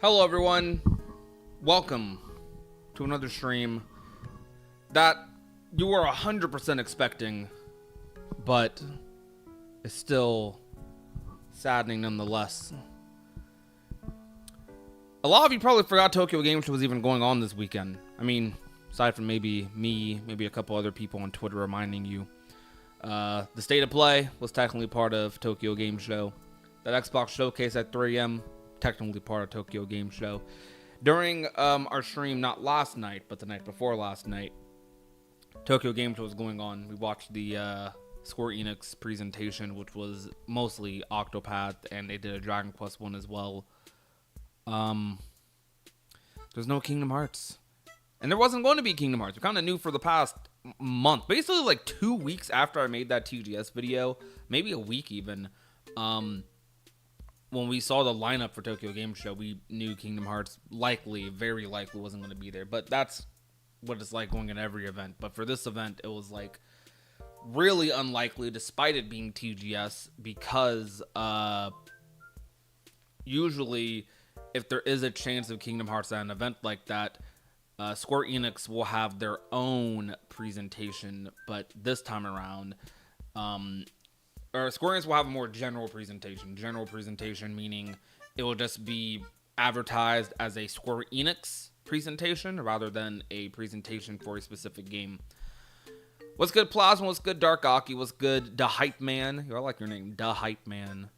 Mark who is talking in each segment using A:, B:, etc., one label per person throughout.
A: Hello everyone, welcome to another stream that you were 100% expecting, but it's still saddening nonetheless. A lot of you probably forgot Tokyo Game Show was even going on this weekend. I mean, aside from maybe me, maybe a couple other people on Twitter reminding you. The State of Play was technically part of Tokyo Game Show. That Xbox Showcase at 3 a.m. technically part of Tokyo Game Show. During our stream, not last night, but the night before last night, Tokyo Game Show was going on. We watched the Square Enix presentation, which was mostly Octopath, and they did a Dragon Quest one as well. There's no Kingdom Hearts. And there wasn't going to be Kingdom Hearts. We kind of knew for the past month, basically like 2 weeks after I made that TGS video, maybe a week even, when we saw the lineup for Tokyo Game Show, we knew Kingdom Hearts very likely wasn't going to be there. But that's what it's like going in every event. But for this event, it was like really unlikely, despite it being TGS, because usually if there is a chance of Kingdom Hearts at an event like that, Square Enix will have their own presentation. But this time around, or Square Enix will have a more general presentation. General presentation meaning it will just be advertised as a Square Enix presentation rather than a presentation for a specific game. What's good, Plasma? What's good, Dark Aki? What's good, Da Hype Man? I like your name, Da Hype Man.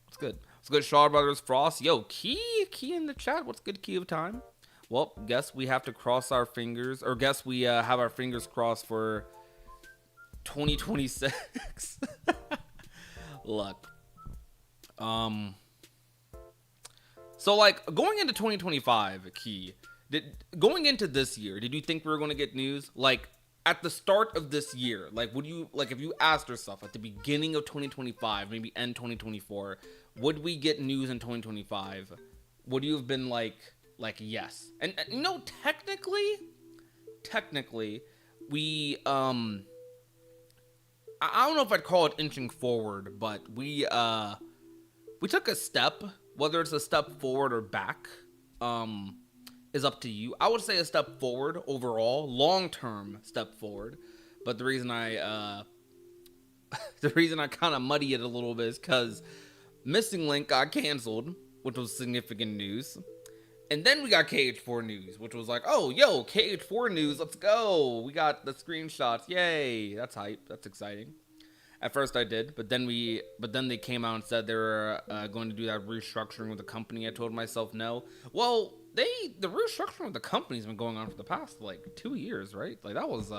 A: What's good? What's good, Shaw Brothers Frost? Yo, Key in the chat. What's good, Key of Time? Well, guess we have to cross our fingers, or guess we have our fingers crossed for 2026. Look, so like going into 2025, Key, going into this year, did you think we were going to get news? Like at the start of this year, like would you, like if you asked yourself at the beginning of 2025, maybe end 2024, would we get news in 2025? Would you have been like yes? And you know, technically, we I don't know if I'd call it inching forward, but we took a step. Whether it's a step forward or back, is up to you. I would say a step forward overall, long-term step forward. But the reason I kind of muddy it a little bit is because Missing Link got canceled, which was significant news. And then we got KH4 news, which was like, oh, yo, KH4 news, let's go. We got the screenshots, yay. That's hype, that's exciting. At first I did, but then they came out and said they were going to do that restructuring with the company. I told myself no. Well, the restructuring with the company's been going on for the past like 2 years, right? Like that was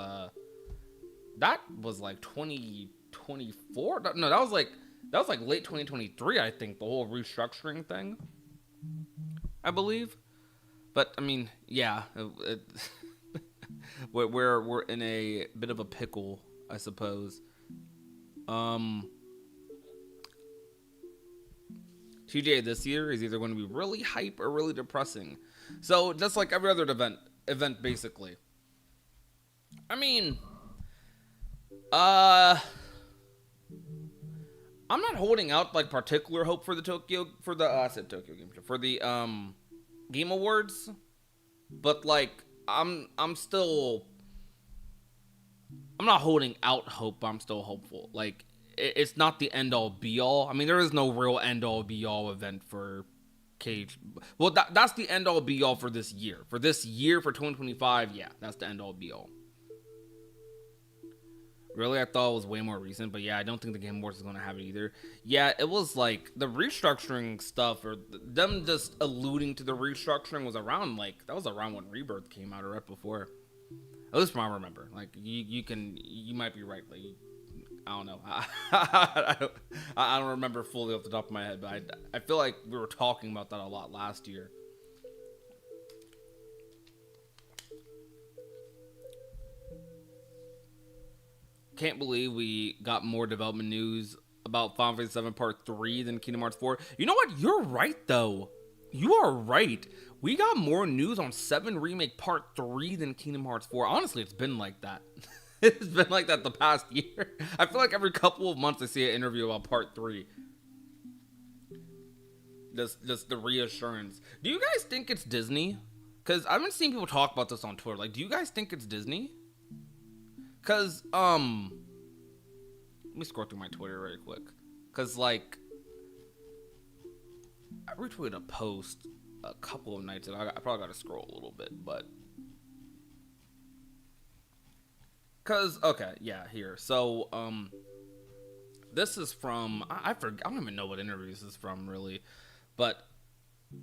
A: like 2024. No, that was like late 2023, I think, the whole restructuring thing, I believe. But I mean, yeah, we're in a bit of a pickle, I suppose. TGA this year is either going to be really hype or really depressing. So just like every other event, event, basically. I mean, uh, I'm not holding out like particular hope for the Tokyo for the I said Tokyo Game Show for the Game Awards, but like I'm still I'm not holding out hope. But I'm still hopeful. Like it's not the end all be all. I mean, there is no real end all be all event for Cage. Well, that's the end all be all for this year. For this year for 2025, yeah, that's the end all be all. Really, I thought it was way more recent, but yeah, I don't think the Game Awards is going to have it either. Yeah, it was like the restructuring stuff, or them just alluding to the restructuring was around like that was around when Rebirth came out or right before. At least from I remember. Like you might be right. Like I don't know. I don't remember fully off the top of my head, but I feel like we were talking about that a lot last year. Can't believe we got more development news about Final Fantasy 7 Part 3 than Kingdom Hearts 4. You know what? You're right, though. You are right. We got more news on 7 Remake Part 3 than Kingdom Hearts 4. Honestly, it's been like that. It's been like that the past year. I feel like every couple of months I see an interview about Part 3. Just the reassurance. Do you guys think it's Disney? Because I've been seeing people talk about this on Twitter. Like, do you guys think it's Disney? Because, let me scroll through my Twitter really quick. Because, like, I retweeted a post a couple of nights ago. I probably got to scroll a little bit, but. Because, okay, yeah, here. So, this is from, I forget, I don't even know what interview this is from, really. But,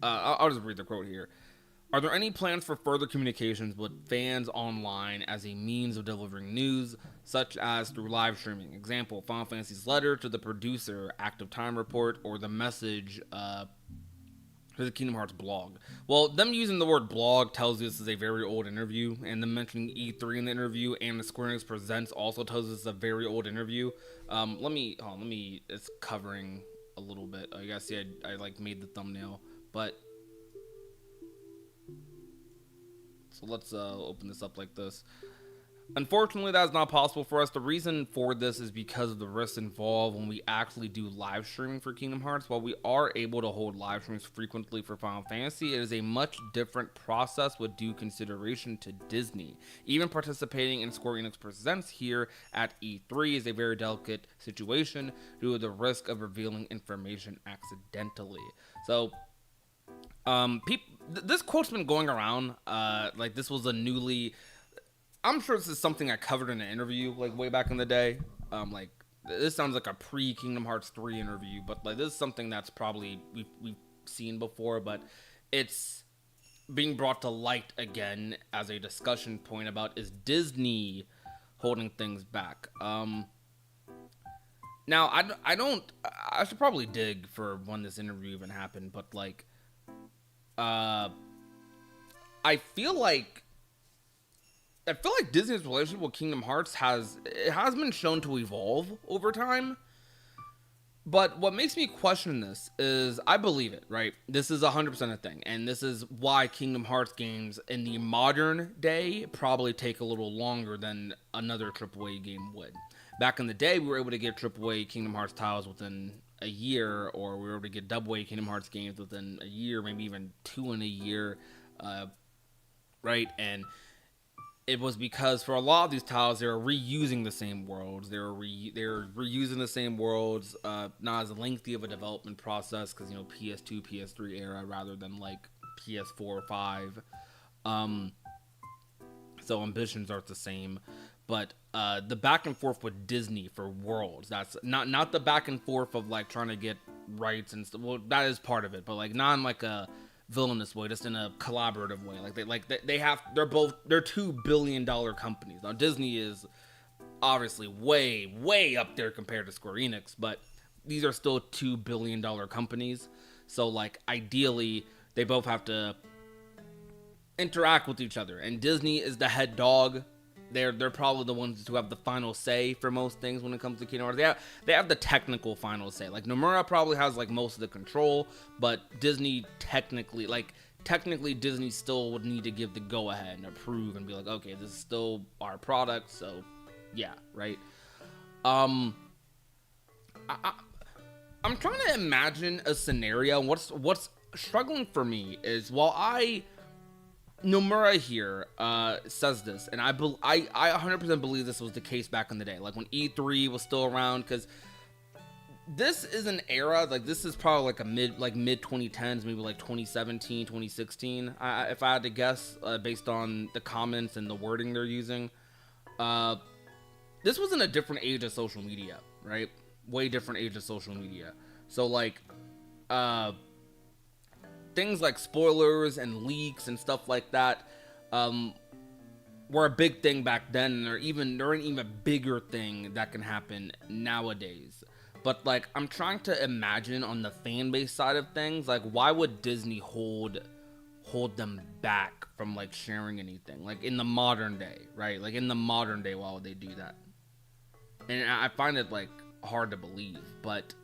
A: I'll just read the quote here. Are there any plans for further communications with fans online as a means of delivering news, such as through live streaming? Example, Final Fantasy's letter to the producer, active time report, or the message to the Kingdom Hearts blog. Well, them using the word blog tells you this is a very old interview, and them mentioning E3 in the interview and the Square Enix Presents also tells us it's a very old interview. It's covering a little bit. I guess, yeah, I like made the thumbnail, but... So let's open this up like this. Unfortunately, that is not possible for us. The reason for this is because of the risks involved when we actually do live streaming for Kingdom Hearts. While we are able to hold live streams frequently for Final Fantasy, it is a much different process with due consideration to Disney. Even participating in Square Enix Presents here at E3 is a very delicate situation due to the risk of revealing information accidentally. So, this quote's been going around. Like this was a newly. I'm sure this is something I covered in an interview like way back in the day. Like this sounds like a pre Kingdom Hearts 3 interview, but like this is something that's probably we've seen before, but it's being brought to light again as a discussion point about is Disney holding things back. Now I should probably dig for when this interview even happened, but like. I feel like Disney's relationship with Kingdom Hearts has been shown to evolve over time. But what makes me question this is I believe it, right? This is 100% a thing, and this is why Kingdom Hearts games in the modern day probably take a little longer than another AAA game would. Back in the day, we were able to get AAA Kingdom Hearts titles within a year, or we were able to get AA Kingdom Hearts games within a year, maybe even 2 in a year, right? And it was because for a lot of these titles, they were reusing the same worlds. They were reusing the same worlds, not as lengthy of a development process because, you know, PS2, PS3 era rather than like PS4 or 5. So ambitions aren't the same. But the back and forth with Disney for worlds, that's not the back and forth of like trying to get rights and stuff. Well, that is part of it, but like not in like a villainous way, just in a collaborative way. They're both $2 billion companies. Now Disney is obviously way up there compared to Square Enix, but these are still $2 billion companies. So like ideally they both have to interact with each other, and Disney is the head dog. They're probably the ones who have the final say for most things when it comes to Kingdom Hearts. They have the technical final say. Like Nomura probably has like most of the control, but Disney technically, like technically Disney still would need to give the go-ahead and approve and be like, okay, this is still our product, so yeah, right? Um, I'm trying to imagine a scenario. What's struggling for me is, while Nomura here says this, and I 100% believe this was the case back in the day, like when E3 was still around, because this is an era, like this is probably like a mid 2010s, maybe like 2017, 2016, if I had to guess, based on the comments and the wording they're using. This was in a different age of social media, right? Way different age of social media. So like, things like spoilers and leaks and stuff like that were a big thing back then, and they're an even bigger thing that can happen nowadays. But like, I'm trying to imagine on the fan base side of things, like why would Disney hold them back from like sharing anything, like in the modern day, right? Like in the modern day, why would they do that? And I find it like hard to believe, but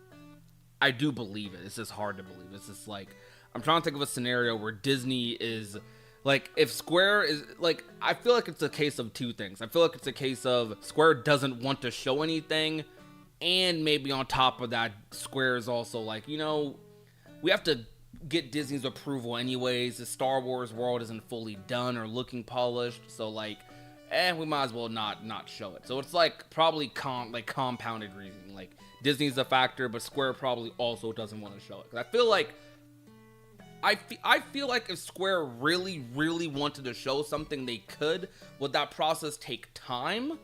A: I do believe it. It's just hard to believe. It's just like, I'm trying to think of a scenario where Disney is like, if Square is like, I feel like it's a case of two things. I feel like it's a case of Square doesn't want to show anything, and maybe on top of that, Square is also like, we have to get Disney's approval anyways. The Star Wars world isn't fully done or looking polished, so like, we might as well not show it. So it's like probably compounded reasoning. Like, Disney's a factor, but Square probably also doesn't want to show it. 'Cause I feel like if Square really, really wanted to show something, they could. Would that process take time?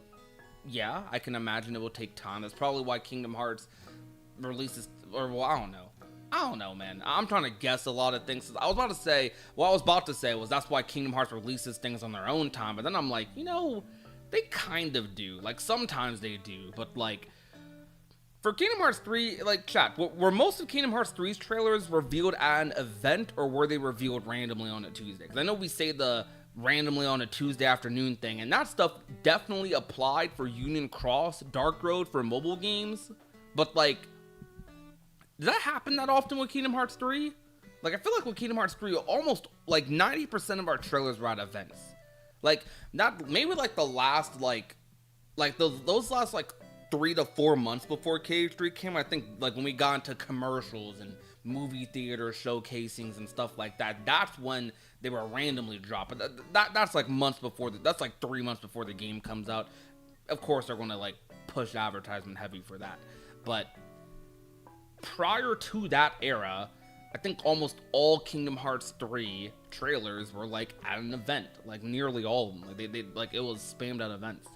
A: Yeah, I can imagine it will take time. That's probably why Kingdom Hearts releases, or well, I don't know, man. I'm trying to guess a lot of things. What I was about to say was that's why Kingdom Hearts releases things on their own time. But then I'm like, they kind of do. Like, sometimes they do. But, like, for Kingdom Hearts 3, like, chat, were most of Kingdom Hearts 3's trailers revealed at an event, or were they revealed randomly on a Tuesday? Because I know we say the randomly on a Tuesday afternoon thing, and that stuff definitely applied for Union Cross, Dark Road for mobile games. But, like, did that happen that often with Kingdom Hearts 3? Like, I feel like with Kingdom Hearts 3, almost, like, 90% of our trailers were at events. Like, not, maybe, like, the last, those last, 3 to 4 months before KH3 came, I think, like, when we got into commercials and movie theater showcasings and stuff like that, that's when they were randomly dropped. But that's, like, months before, that's, like, 3 months before the game comes out. Of course, they're going to, like, push advertisement heavy for that. But prior to that era, I think almost all Kingdom Hearts 3 trailers were like at an event, like nearly all of them. Like they like, it was spammed at events.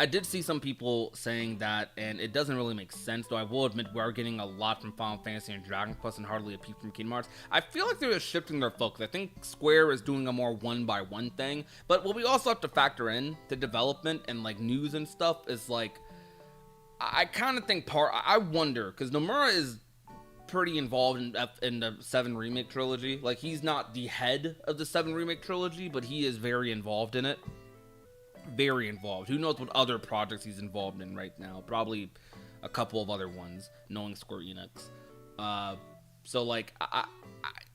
A: I did see some people saying that, and it doesn't really make sense, though I will admit we are getting a lot from Final Fantasy and Dragon Quest and hardly a peep from Kingdom Hearts. I feel like they're just shifting their focus. I think Square is doing a more one-by-one thing, but what we also have to factor in the development and like news and stuff is like, I kind of think I wonder, because Nomura is pretty involved in the 7 Remake Trilogy. Like, he's not the head of the 7 Remake Trilogy, but he is very involved in it. Very involved. Who knows what other projects he's involved in right now. Probably a couple of other ones, knowing Square Enix. So, like,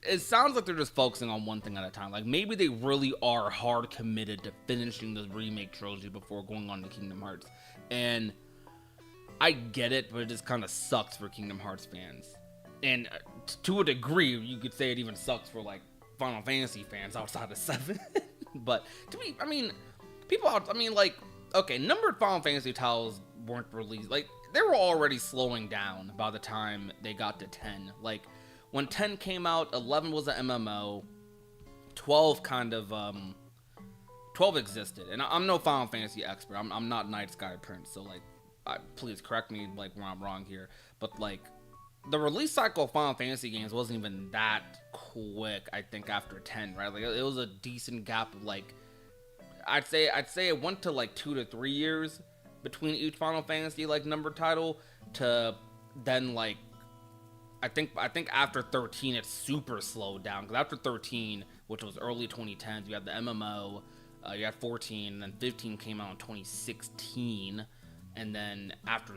A: it sounds like they're just focusing on one thing at a time. Like, maybe they really are hard committed to finishing the Remake Trilogy before going on to Kingdom Hearts. And I get it, but it just kind of sucks for Kingdom Hearts fans. And to a degree, you could say it even sucks for, like, Final Fantasy fans outside of 7. But to me, I mean, okay, numbered Final Fantasy titles weren't released. Like, they were already slowing down by the time they got to 10. Like, when 10 came out, 11 was an MMO. 12 kind of, 12 existed. And I'm no Final Fantasy expert. I'm not Night Sky Prince, so, like, please correct me, like, when I'm wrong here, but, like, the release cycle of Final Fantasy games wasn't even that quick, I think, after 10, right? Like, it was a decent gap of, like, I'd say it went to, like, 2 to 3 years between each Final Fantasy, like, number title, to then, like, I think after 13, it super slowed down, because after 13, which was early 2010s, you had the MMO, you had 14, and then 15 came out in 2016, and then after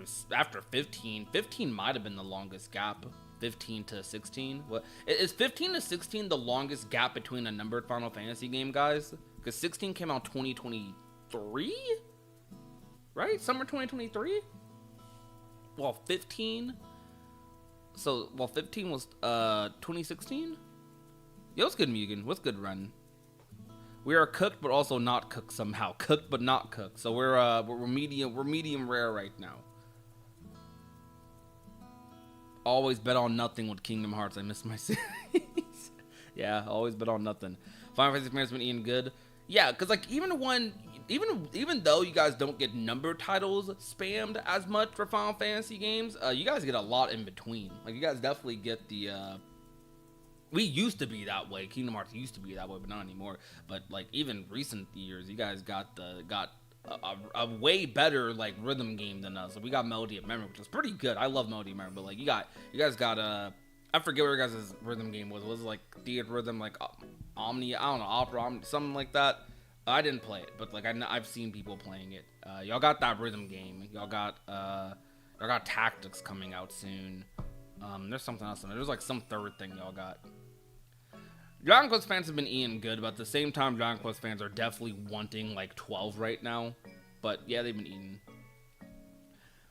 A: 15 might have been the longest gap 15 to 16. What is 15 to 16 the longest gap between a numbered Final Fantasy game, guys? Because 16 came out 2023, right? Summer 2023. Well, 15. So, well, 15 was 2016. Yo, what's good, Mugen? What's good, Run? We are cooked, but also not cooked somehow. Cooked, but not cooked. So we're medium. We're medium rare right now. Always bet on nothing with Kingdom Hearts. I miss my series. Yeah, always bet on nothing. Final Fantasy fans been eating good. Yeah, because like even though you guys don't get number titles spammed as much for Final Fantasy games, you guys get a lot in between. Like you guys definitely get the. We used to be that way. Kingdom Hearts used to be that way, but not anymore. But like even recent years, you guys got a way better like rhythm game than us. So we got Melody of Memory, which is pretty good. I love Melody of Memory, but like you guys got I forget what your guys' rhythm game was. Was it like Theater Rhythm, like Omni? I don't know, Opera, Omni, something like that. I didn't play it, but like I've seen people playing it. Y'all got that rhythm game. Y'all got Tactics coming out soon. There's something else in there. There's like some third thing y'all got. Dragon Quest fans have been eating good, but at the same time, Dragon Quest fans are definitely wanting like 12 right now. But yeah, they've been eating.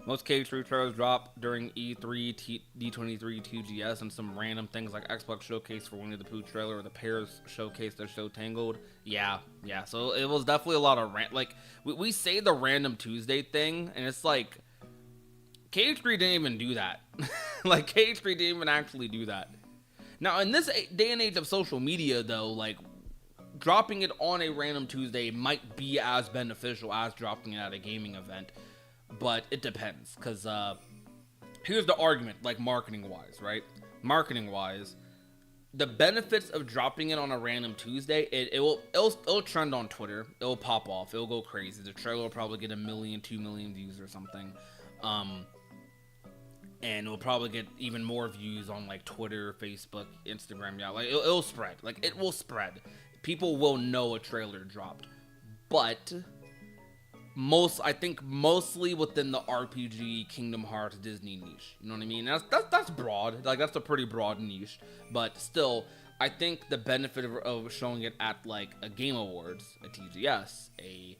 A: Most KH3 trailers drop during E3, D23, TGS, and some random things like Xbox Showcase for Winnie the Pooh trailer or the Pairs Showcase that show Tangled. Yeah. So it was definitely a lot of like we say the Random Tuesday thing, and it's like KH3 didn't even do that. Like KH3 didn't even actually do that. Now, in this day and age of social media, though, like, dropping it on a Random Tuesday might be as beneficial as dropping it at a gaming event, but it depends, because, here's the argument, like, marketing-wise, right? Marketing-wise, the benefits of dropping it on a Random Tuesday, it'll trend on Twitter, it'll pop off, it'll go crazy, the trailer will probably get 1 million, 2 million views or something, and it'll probably get even more views on like Twitter, Facebook, Instagram. Yeah, like it'll spread. Like it will spread. People will know a trailer dropped. But I think mostly within the RPG, Kingdom Hearts, Disney niche. You know what I mean? That's broad. Like that's a pretty broad niche. But still, I think the benefit of showing it at like a Game Awards, a TGS, a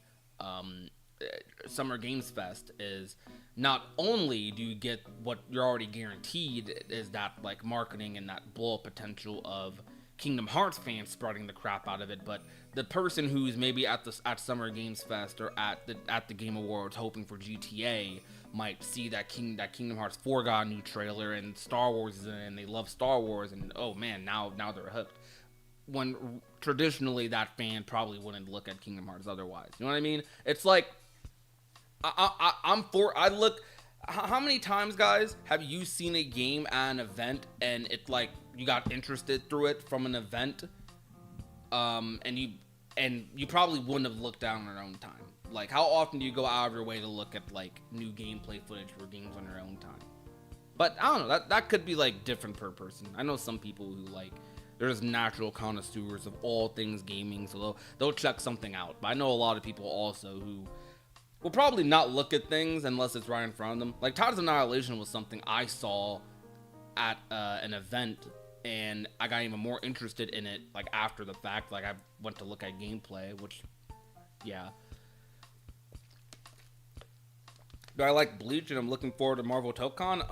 A: Summer Games Fest is not only do you get what you're already guaranteed is that like marketing and that blow up potential of Kingdom Hearts fans spreading the crap out of it, but the person who's maybe at Summer Games Fest or at the Game Awards hoping for GTA might see that Kingdom Hearts 4 got a new trailer and Star Wars is in it and they love Star Wars and oh man, now they're hooked. When traditionally that fan probably wouldn't look at Kingdom Hearts otherwise. You know what I mean? It's like how many times, guys, have you seen a game at an event and it like you got interested through it from an event, and you probably wouldn't have looked down on your own time. Like, how often do you go out of your way to look at like new gameplay footage for games on your own time? But I don't know. That could be like different per person. I know some people who like there's natural connoisseurs of all things gaming, so they'll check something out. But I know a lot of people also who will probably not look at things unless it's right in front of them. Like, Tides of Annihilation was something I saw at an event, and I got even more interested in it, like, after the fact. Like, I went to look at gameplay, which, yeah. Do I like Bleach and I'm looking forward to Marvel Tokon?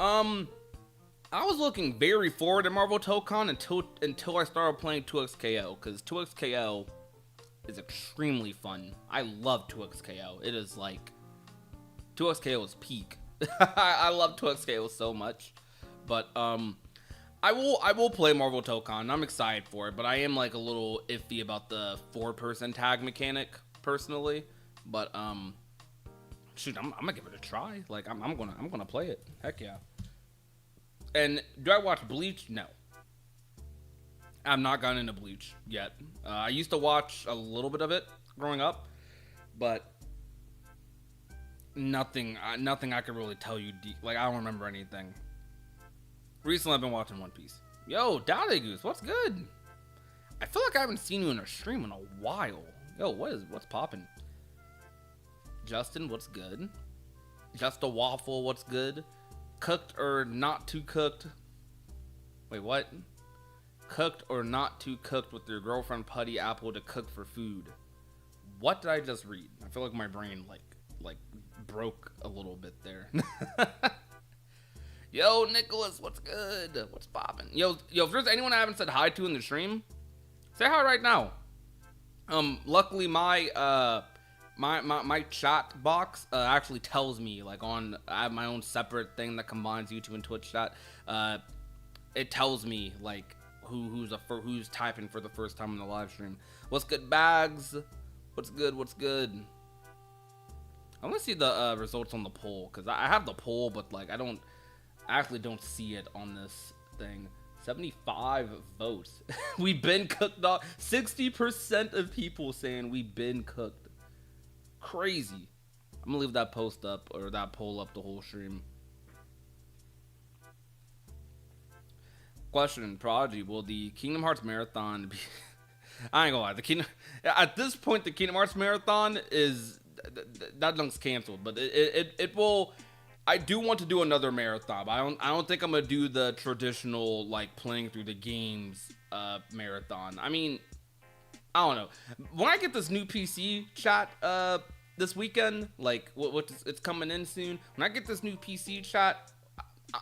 A: I was looking very forward to Marvel Tokon until I started playing 2XKO, because 2XKO is extremely fun. I love 2XKO. It is like 2XKO is peak. I love 2XKO so much. But I will play Marvel Tokon. I'm excited for it, but I am like a little iffy about the 4-person tag mechanic personally. But shoot, I'm gonna give it a try. Like I'm gonna play it. Heck yeah. And do I watch Bleach? No. I've not gotten into Bleach yet. I used to watch a little bit of it growing up, but nothing I could really tell you. Like, I don't remember anything. Recently, I've been watching One Piece. Yo, Dowdy Goose, what's good? I feel like I haven't seen you in a stream in a while. Yo, what's poppin'? Justin, what's good? Just a Waffle, what's good? Cooked or not too cooked? Wait, what? Cooked or not too cooked with your girlfriend Putty Apple to cook for food. What did I just read? I feel like my brain like broke a little bit there. Yo, Nicholas, what's good? What's poppin'? Yo, if there's anyone I haven't said hi to in the stream, say hi right now. Luckily my my chat box actually tells me, like, I have my own separate thing that combines YouTube and Twitch chat. It tells me like who's typing for the first time in the live stream. What's good, Bags? What's good? What's good? I want to see the results on the poll, because I have the poll, but like I actually don't see it on this thing. 75 votes. We've been cooked off. 60% of people saying we've been cooked. Crazy. I'm gonna leave that post up, or that poll up, the whole stream. Question, Prodigy, will the Kingdom Hearts Marathon be... I ain't gonna lie, at this point, the Kingdom Hearts Marathon is... that junk's canceled, but it will... I do want to do another marathon. I don't think I'm gonna do the traditional, like, playing through the games marathon. I mean, I don't know. When I get this new PC, chat, this weekend, like, it's coming in soon. When I get this new PC, chat,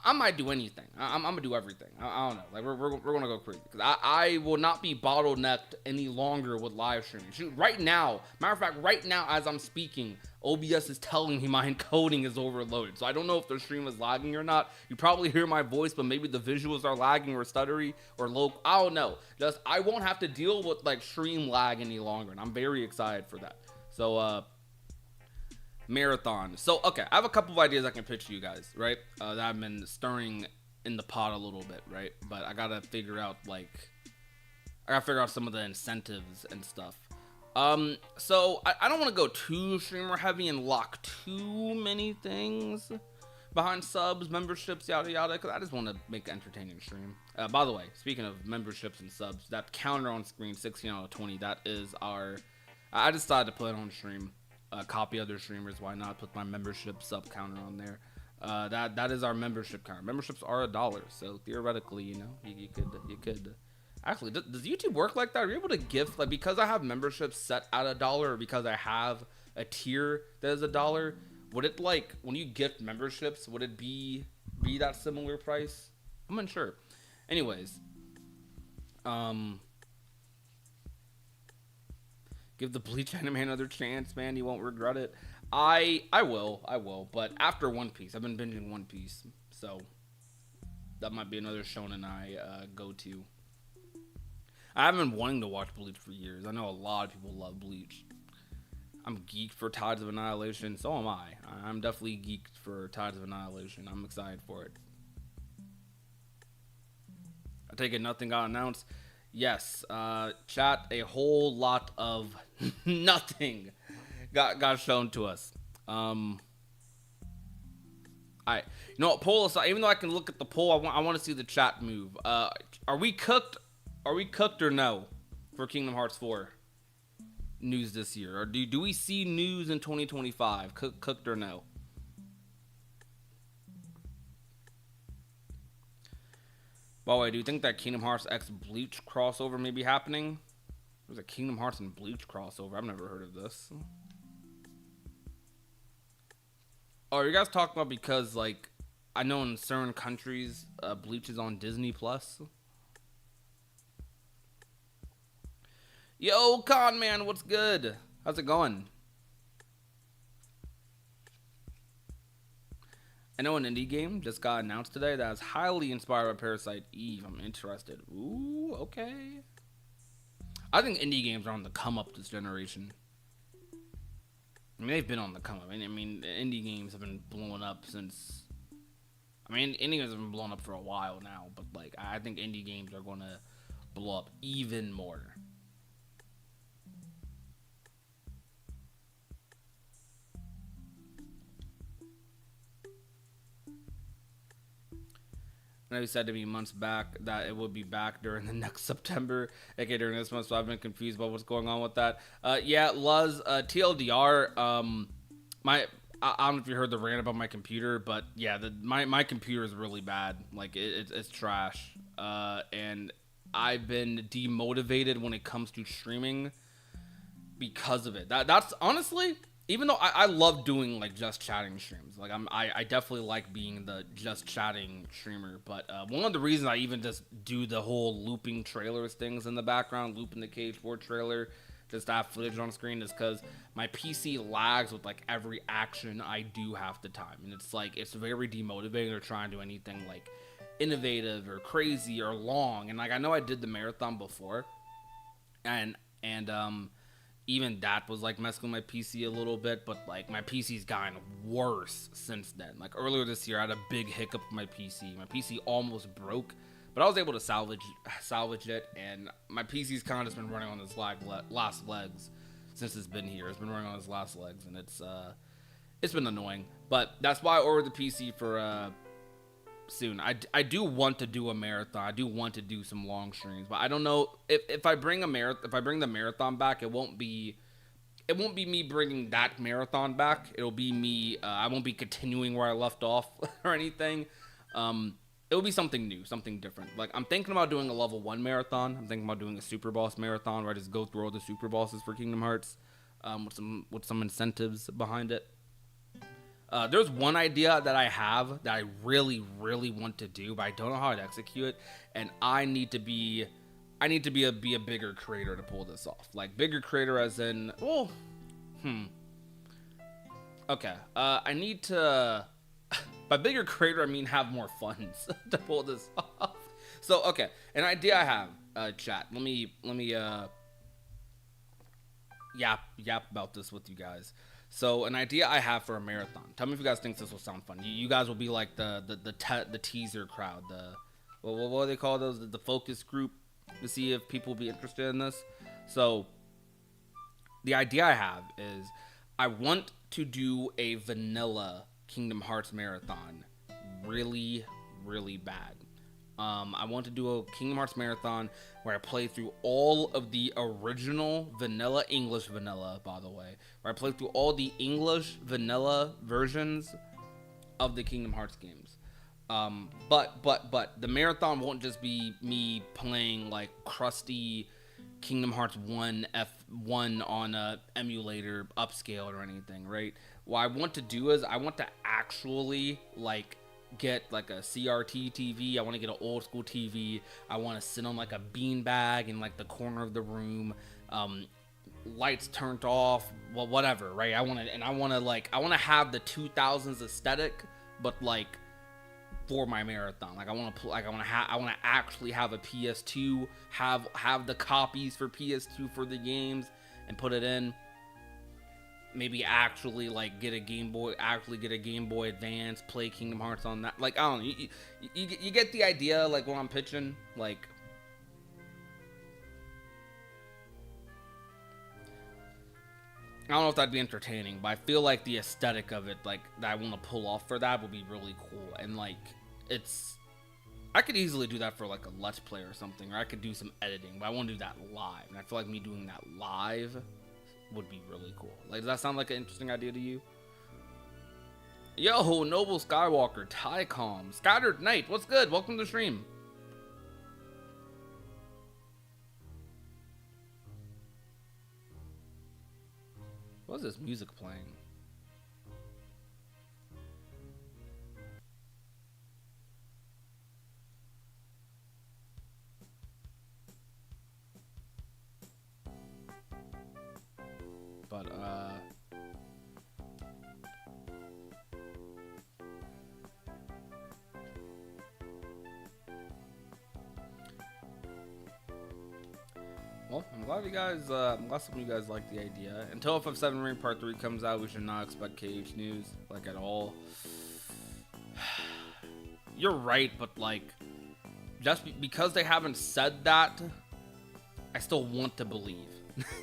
A: I might do anything. I'm gonna do everything. I don't know. Like, we're gonna go crazy, because I will not be bottlenecked any longer with live streaming. Shoot, right now, matter of fact, right now as I'm speaking, OBS is telling me my encoding is overloaded. So I don't know if the stream is lagging or not. You probably hear my voice, but maybe the visuals are lagging or stuttery or low. I don't know. Just, I won't have to deal with like stream lag any longer, and I'm very excited for that. So marathon. So okay, I have a couple of ideas I can pitch to you guys, right? That I've been stirring in the pot a little bit, right? But I gotta figure out some of the incentives and stuff. So I don't want to go too streamer heavy and lock too many things behind subs, memberships, yada yada, because I just want to make an entertaining stream. By the way, speaking of memberships and subs, that counter on screen, 16 out of 20, that is our... I decided to put it on stream. Copy other streamers, why not put my membership sub counter on there? That is our membership counter. Memberships are $1, so theoretically, you know, you could. Actually, does YouTube work like that? Are you able to gift, like, because I have memberships set at $1, or because I have a tier that is $1? Would it, like, when you gift memberships, would it be that similar price? I'm unsure. Anyways, give the Bleach anime another chance, man. You won't regret it. I will. But after One Piece, I've been binging One Piece, so that might be another shonen I go to. I haven't been wanting to watch Bleach for years. I know a lot of people love Bleach. I'm geeked for Tides of Annihilation. So am I. I'm definitely geeked for Tides of Annihilation. I'm excited for it. I take it nothing got announced. Yes, chat, a whole lot of nothing got shown to us. You know what, poll aside, even though I can look at the poll, I want to see the chat move. Are we cooked? Are we cooked or no for Kingdom Hearts 4 news this year? Or do we see news in 2025? Cooked or no? By the way, do you think that Kingdom Hearts X Bleach crossover may be happening? There's a Kingdom Hearts and Bleach crossover. I've never heard of this. Oh, are you guys talking about because, like, I know in certain countries, Bleach is on Disney Plus? Yo, Con Man, what's good? How's it going? I know an indie game just got announced today that is highly inspired by Parasite Eve. I'm interested. Ooh, okay. I think indie games are on the come up this generation. I mean, they've been on the come up. I mean, indie games have been blowing up since... I mean, indie games have been blowing up for a while now, but, like, I think indie games are going to blow up even more. I know he said to me months back that it would be back during the next September, aka during this month, so I've been confused about what's going on with that. Yeah, Luz, TLDR, I don't know if you heard the rant about my computer, but yeah, my computer is really bad. Like it's trash. And I've been demotivated when it comes to streaming because of it. That's honestly, even though I love doing like just chatting streams, like I definitely like being the just chatting streamer. But one of the reasons I even just do the whole looping trailers things in the background, looping the Cage 4 trailer, just to have footage on screen, is because my PC lags with like every action I do half the time, and it's like it's very demotivating to try and do anything like innovative or crazy or long. And like I know I did the marathon before, and even that was like messing with my PC a little bit, but like my PC's gotten worse since then. Like earlier this year, I had a big hiccup with my PC. My PC almost broke, but I was able to salvage it, and my PC's kind of just been running on its last legs since it's been here. It's been running on its last legs, and it's been annoying. But that's why I ordered the PC for soon. I do want to do a marathon. I do want to do some long streams, but I don't know if I bring the marathon back, it won't be me bringing that marathon back. It'll be me. I won't be continuing where I left off or anything. It'll be something new, something different. Like I'm thinking about doing a level 1 marathon. I'm thinking about doing a super boss marathon where I just go through all the super bosses for Kingdom Hearts, with some incentives behind it. There's one idea that I have that I really, really want to do, but I don't know how to execute it, and I need to be a bigger creator to pull this off. Like bigger creator as in, okay. I need to, by bigger creator I mean have more funds to pull this off. So okay, an idea I have, chat. Let me yap about this with you guys. So an idea I have for a marathon. Tell me if you guys think this will sound fun. You guys will be like the teaser crowd. What do they call those? The focus group to see if people will be interested in this. So the idea I have is I want to do a vanilla Kingdom Hearts marathon really, really bad. I want to do a Kingdom Hearts marathon where I play through all of the original vanilla, English vanilla, by the way, where I play through all the English vanilla versions of the Kingdom Hearts games. But the marathon won't just be me playing like crusty Kingdom Hearts 1 F1 on a emulator upscaled or anything, right? What I want to do is I want to actually like get like a CRT TV. I want to get an old school TV. I want to sit on like a beanbag in like the corner of the room, lights turned off, well, whatever, right? I want to have the 2000s aesthetic, but like for my marathon. Like I want to actually have a PS2, have the copies for PS2 for the games and put it in. Maybe actually like get a Game Boy Advance, play Kingdom Hearts on that. Like I don't know, you get the idea. Like what I'm pitching. Like I don't know if that'd be entertaining, but I feel like the aesthetic of it, like that I want to pull off for that, would be really cool. And like I could easily do that for like a Let's Play or something, or I could do some editing, but I want to do that live. And I feel like me doing that live would be really cool. Like, does that sound like an interesting idea to you? Yo, Noble Skywalker, Tycom, Scattered Knight, what's good? Welcome to the stream. What is this music playing? But well, I'm glad some of you guys like the idea. Until FF7 Ring Part 3 comes out, we should not expect KH news, like, at all. You're right, but, like, just because they haven't said that, I still want to believe.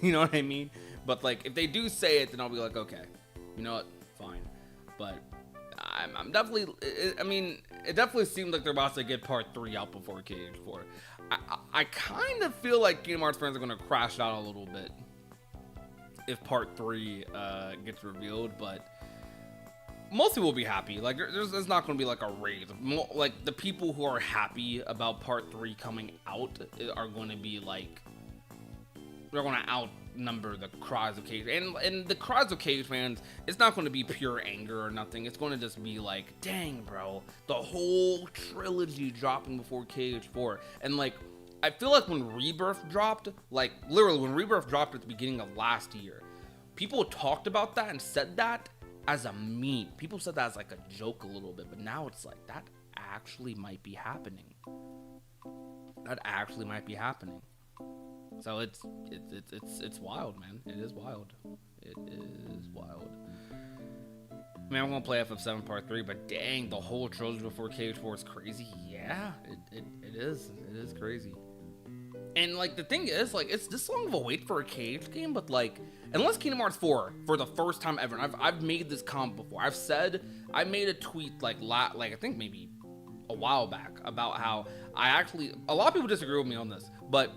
A: You know what I mean? But, like, if they do say it, then I'll be like, okay, you know what? Fine. But I'm definitely, I mean, it definitely seems like they're about to get Part 3 out before KH4. I kind of feel like Kingdom Hearts fans are going to crash out a little bit if Part 3 gets revealed, but most people will be happy. Like, there's not going to be like a rage. Like, the people who are happy about part 3 coming out are going to be like, they're going to outnumber the cries of Cage. And the cries of Cage fans, it's not going to be pure anger or nothing. It's going to just be like, dang, bro, the whole trilogy dropping before KH4. And like, I feel like when Rebirth dropped, like literally when Rebirth dropped at the beginning of last year, people talked about that and said that as a meme. People said that as like a joke a little bit, but now it's like, that actually might be happening. That actually might be happening. So it's wild, man. It is wild. It is wild. Man, I'm gonna play FF7 Part 3, but dang, the whole trilogy before KH4 is crazy. Yeah, it is. It is crazy. And like the thing is, like, it's this long of a wait for a KH game, but like, unless Kingdom Hearts 4 for the first time ever, and I've made this comment before. I made a tweet like I think maybe a while back about how a lot of people disagree with me on this, but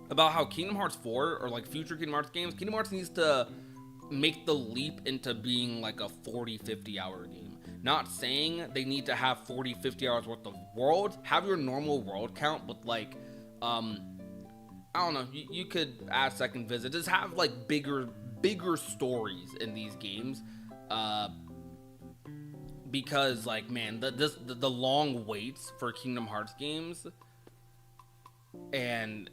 A: about how Kingdom Hearts 4 or like future Kingdom Hearts games, Kingdom Hearts needs to make the leap into being like a 40-50 hour game. Not saying they need to have 40-50 hours worth of worlds. Have your normal world count, but like, I don't know, you could add second visit. Just have like bigger stories in these games. Because like, man, the long waits for Kingdom Hearts games, and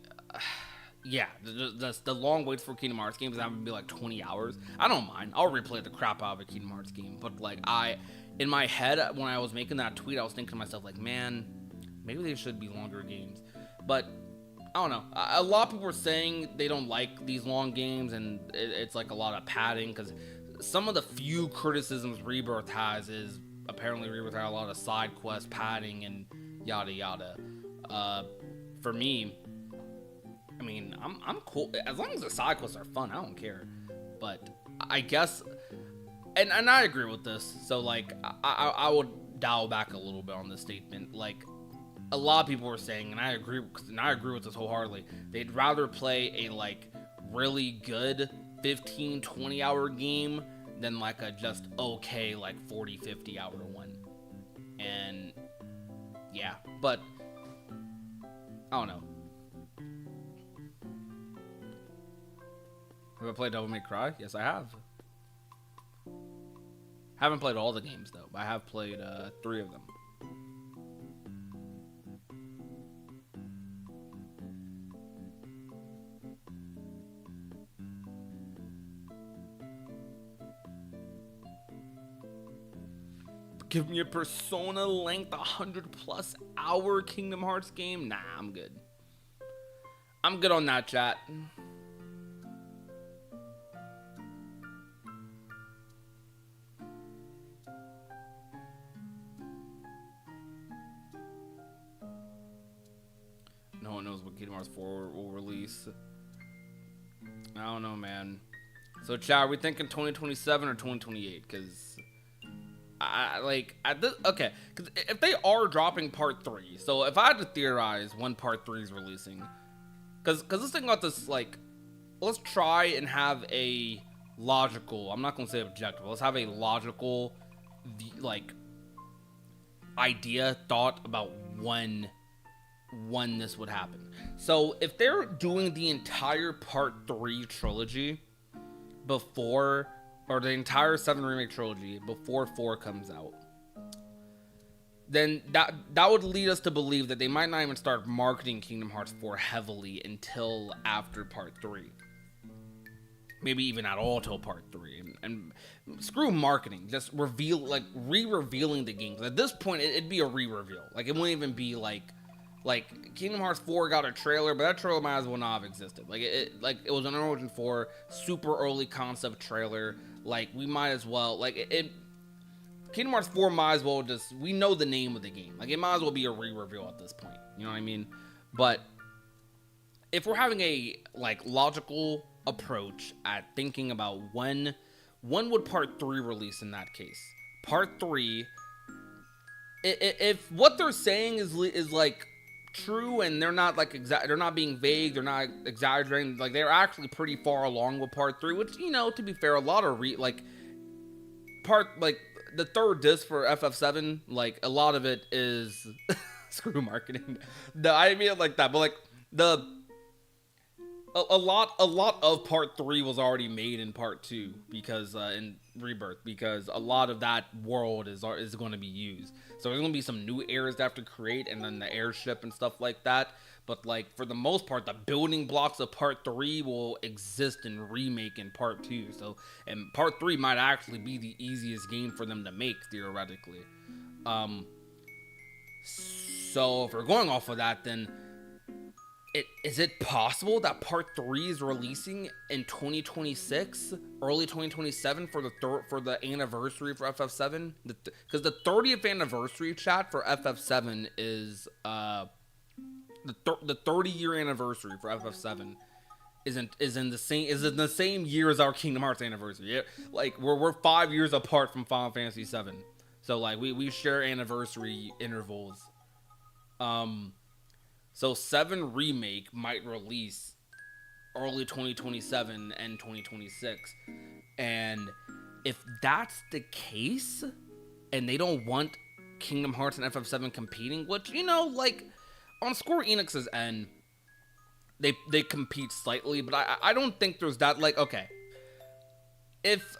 A: yeah, the long waits for Kingdom Hearts games having to be like 20 hours. I don't mind. I'll replay the crap out of a Kingdom Hearts game. But like, in my head, when I was making that tweet, I was thinking to myself like, man, maybe they should be longer games. But I don't know. A lot of people are saying they don't like these long games, and it's like a lot of padding, because some of the few criticisms Rebirth has is apparently Rebirth had a lot of side quest padding and yada yada. For me, I mean, I'm cool as long as the side quests are fun. I don't care. But I guess, and I agree with this. So like, I would dial back a little bit on this statement. Like, a lot of people were saying, and I agree with this wholeheartedly, they'd rather play a like really good 15-20 hour game than like a just okay like 40-50 hour one. And yeah, but I don't know. Have I played Devil May Cry? Yes, I have. Haven't played all the games though, but I have played 3 of them. Give me a Persona length 100+ hour Kingdom Hearts game? Nah, I'm good. I'm good on that, chat. No one knows what Kingdom Hearts 4 will release. I don't know, man. So, chat, are we thinking 2027 or 2028? Because okay, because if they are dropping part 3, so if I had to theorize when part 3 is releasing, because let's think about this, like, let's try and have a logical, I'm not going to say objective, let's have a logical, like, thought about when this would happen. So if they're doing the entire part 3 trilogy before, or the entire 7 remake trilogy before 4 comes out, then that would lead us to believe that they might not even start marketing Kingdom Hearts 4 heavily until after part 3. Maybe even at all till part 3. And screw marketing, just re-revealing the games. At this point, it'd be a re-reveal. Like, it wouldn't even be like Kingdom Hearts 4 got a trailer, but that trailer might as well not have existed. Like, it was an Origin 4 super early concept trailer. Like, we might as well, like, Kingdom Hearts 4 might as well just, we know the name of the game. Like, it might as well be a re-reveal at this point. You know what I mean? But if we're having a, like, logical approach at thinking about when would part 3 release in that case? Part 3, if what they're saying is like true, and they're not like they're not being vague, they're not exaggerating, like they're actually pretty far along with part 3, which, you know, to be fair, a lot of the third disc for FF7, like a lot of it is screw marketing. No, I mean it like that, but like a lot of part 3 was already made in part 2 because in Rebirth, because a lot of that world is going to be used. So there's going to be some new areas they have to create, and then the airship and stuff like that. But like for the most part, the building blocks of part 3 will exist in remake in part 2. So, and part 3 might actually be the easiest game for them to make theoretically. So if we're going off of that, then is it possible that part 3 is releasing in 2026, early 2027 for the anniversary for FF7? Because the 30th anniversary chat for FF7 is the 30-year anniversary for FF7 is in the same year as our Kingdom Hearts anniversary. Yeah, like we're 5 years apart from Final Fantasy 7, so like we share anniversary intervals. So 7 Remake might release early 2027 and 2026. And if that's the case, and they don't want Kingdom Hearts and FF7 competing, which, you know, like, on Square Enix's end, they compete slightly, but I don't think there's that, like, okay. If,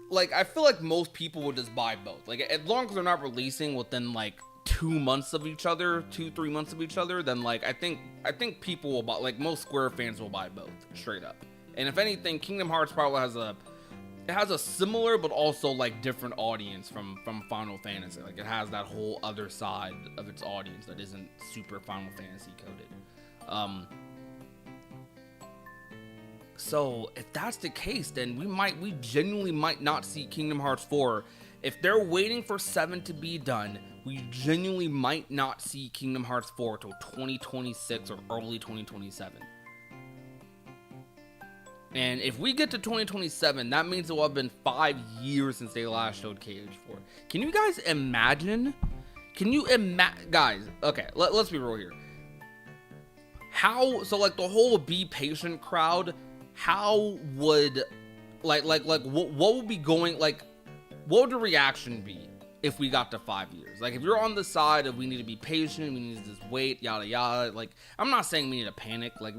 A: like, I feel like most people would just buy both. Like, as long as they're not releasing within, like, 2 months of each other, 2-3 months of each other, then like I think people will buy, like most Square fans will buy both straight up. And if anything, Kingdom Hearts probably has a similar but also like different audience from Final Fantasy. Like it has that whole other side of its audience that isn't super Final Fantasy coded. So if that's the case, then we genuinely might not see Kingdom Hearts 4. If they're waiting for 7 to be done, we genuinely might not see Kingdom Hearts 4 till 2026 or early 2027. And if we get to 2027, that means it will have been 5 years since they last showed KH4. Can you guys imagine? Guys, okay, let's be real here. So like the whole Be Patient crowd, how would, what would be going, like, what would the reaction be if we got to 5 years? Like, if you're on the side of we need to be patient, we need to just wait, yada yada. Like, I'm not saying we need to panic. Like,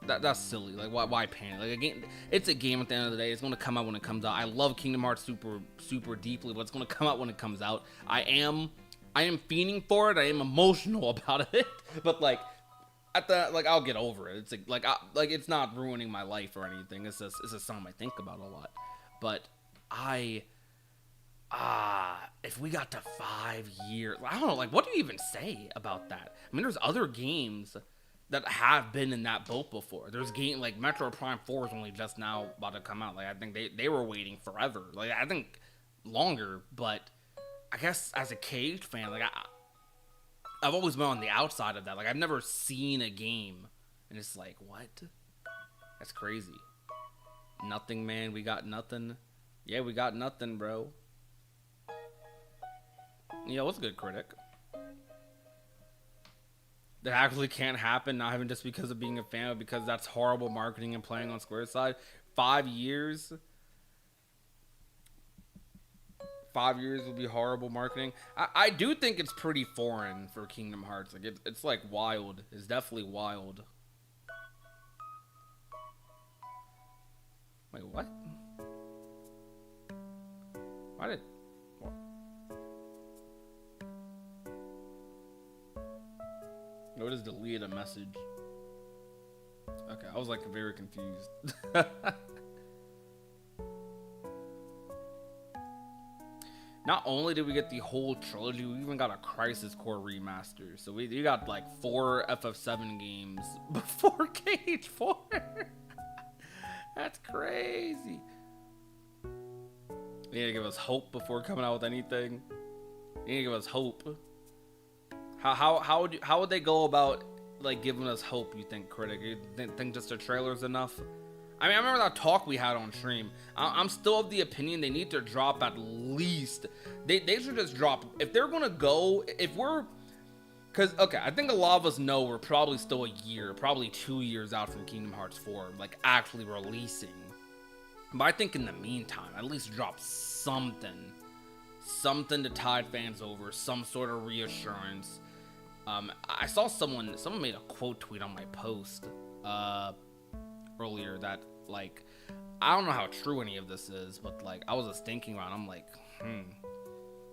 A: that's silly. Like, why panic? Like, a game, it's a game at the end of the day. It's gonna come out when it comes out. I love Kingdom Hearts super deeply, but it's gonna come out when it comes out. I am fiending for it. I am emotional about it. But like, I'll get over it. It's like it's not ruining my life or anything. It's just something I think about a lot. But if we got to 5 years, I don't know, like, what do you even say about that? I mean, there's other games that have been in that boat before. There's game like Metro Prime 4 is only just now about to come out. Like, I think they were waiting forever. Like, I think longer, but I guess as a Cage fan, like, I've always been on the outside of that. Like, I've never seen a game, and it's like, what? That's crazy. Nothing, man. We got nothing. Yeah, we got nothing, bro. Yo, what's good, critic? That actually can't happen, not even just because of being a fan, but because that's horrible marketing and playing on Square's side. 5 years? 5 years would be horrible marketing. I do think it's pretty foreign for Kingdom Hearts. Like, it's like wild. It's definitely wild. Wait, what? Why did... What? No, it just deleted a message. Okay, I was like very confused. Not only did we get the whole trilogy, we even got a Crisis Core remaster. So we got like 4 FF7 games before KH4. That's crazy. You need to give us hope before coming out with anything. You need to give us hope. How would they go about like giving us hope? You think, critic? You think just a trailer's enough? I mean, I remember that talk we had on stream. I'm still of the opinion they need to drop at least. They should just drop, if they're gonna go, because okay, I think a lot of us know we're probably still a year, probably 2 years out from Kingdom Hearts 4, like actually releasing. But I think in the meantime, at least drop something. something to tide fans over, some sort of reassurance. I saw someone made a quote tweet on my post earlier that, like, I don't know how true any of this is, but like I was just thinking about it, I'm like,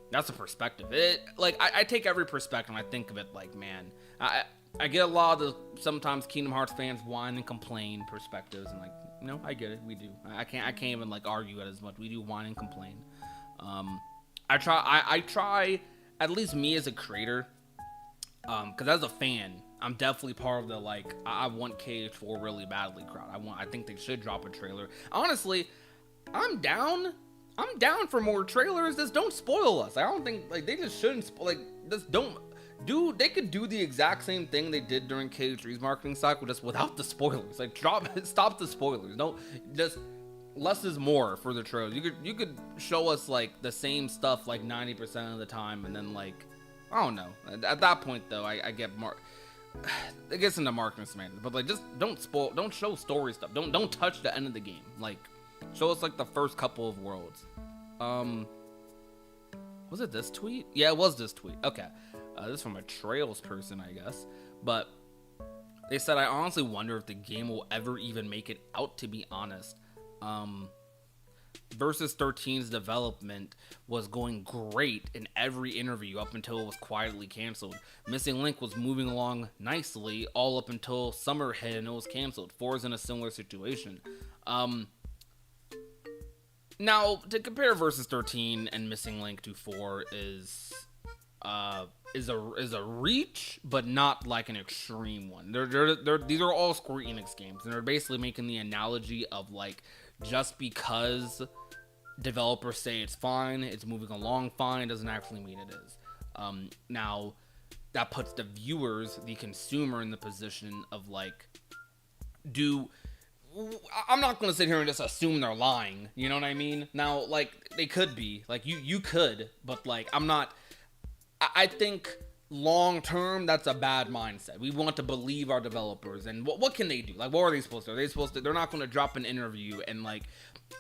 A: that's a perspective. I take every perspective and I think of it like, man, I get a lot of the sometimes Kingdom Hearts fans whine and complain perspectives, and like, I get it, we do. I can't even like argue it as much. We do whine and complain. I try, at least me as a creator, because as a fan, I'm definitely part of the, like, I want KH4 really badly crowd. I think they should drop a trailer. Honestly, I'm down for more trailers. Just don't spoil us. I don't think, like, they just shouldn't, just don't. They could do the exact same thing they did during KH3's marketing cycle, just without the spoilers. Like, stop the spoilers. Don't, just, less is more for the trailers. You could show us, like, the same stuff, like, 90% of the time, and then, like, I don't know. At that point, though, I get more, it gets into marketing semantics, but, like, just don't show story stuff. Don't touch the end of the game. Like, show us, like, the first couple of worlds. Was it this tweet? Yeah, it was this tweet. Okay. This is from a Trails person, I guess. But they said, I honestly wonder if the game will ever even make it out, to be honest. Versus 13's development was going great in every interview up until it was quietly canceled. Missing Link was moving along nicely all up until summer hit and it was canceled. 4 is in a similar situation. Now, to compare Versus 13 and Missing Link to 4 is a reach, but not like an extreme one. These are all Square Enix games, and they're basically making the analogy of, like, just because developers say it's fine, it's moving along fine, doesn't actually mean it is. Now, that puts the viewers, the consumer, in the position of, like, I'm not going to sit here and just assume they're lying, you know what I mean? Now, like, they could be, like, you could, but, like, I think long term, that's a bad mindset. We want to believe our developers, and what can they do? Like, what are they supposed to do? They're not going to drop an interview, and, like,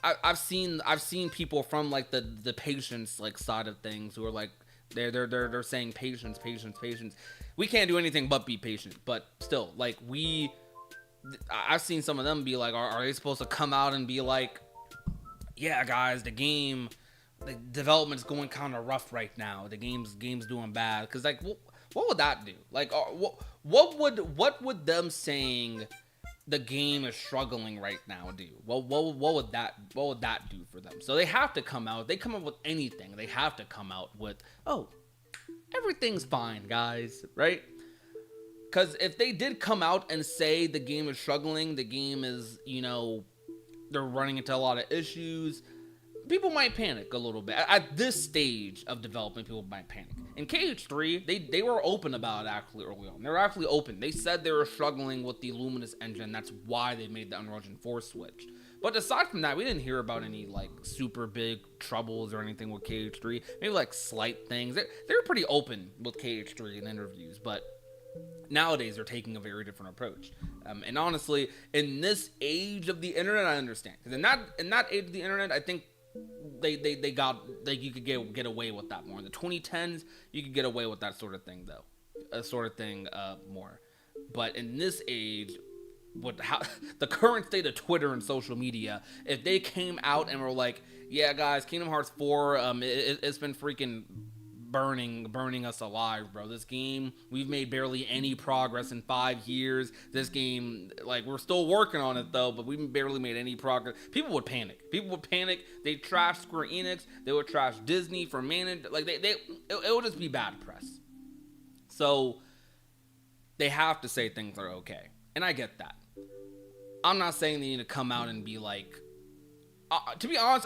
A: I've seen people from, like, the patience, like, side of things who are like, they're saying patience. We can't do anything but be patient, but still, like, I've seen some of them be like, are they supposed to come out and be like, yeah, guys, the development's going kind of rough right now. The game's doing bad. Because, like, what would that do? Like, what would them saying the game is struggling right now do? What would that do for them? So they have to come out. If they come up with anything, they have to come out with, oh, everything's fine, guys, right? Because if they did come out and say the game is struggling, the game is, they're running into a lot of issues, people might panic a little bit. At this stage of development, people might panic. In KH3, they were open about it actually early on. They were actually open. They said they were struggling with the Luminous engine. That's why they made the Unreal Engine 4 switch. But aside from that, we didn't hear about any, like, super big troubles or anything with KH3. Maybe, like, slight things. They were pretty open with KH3 in interviews, but nowadays they're taking a very different approach. And honestly, in this age of the internet, I understand. Because in that age of the internet, I think they got, like, you could get away with that more. In the 2010s, you could get away with that sort of thing, though. More. But in this age, the current state of Twitter and social media, if they came out and were like, yeah, guys, Kingdom Hearts 4, it's been freaking burning us alive, bro. This game, we've made barely any progress in 5 years. This game, like, we're still working on it, though, but we've barely made any progress. People would panic. They trash Square Enix. They would trash Disney for managing. Like, it would just be bad press. So they have to say things are okay, and I get that. I'm not saying they need to come out and be like, to be honest,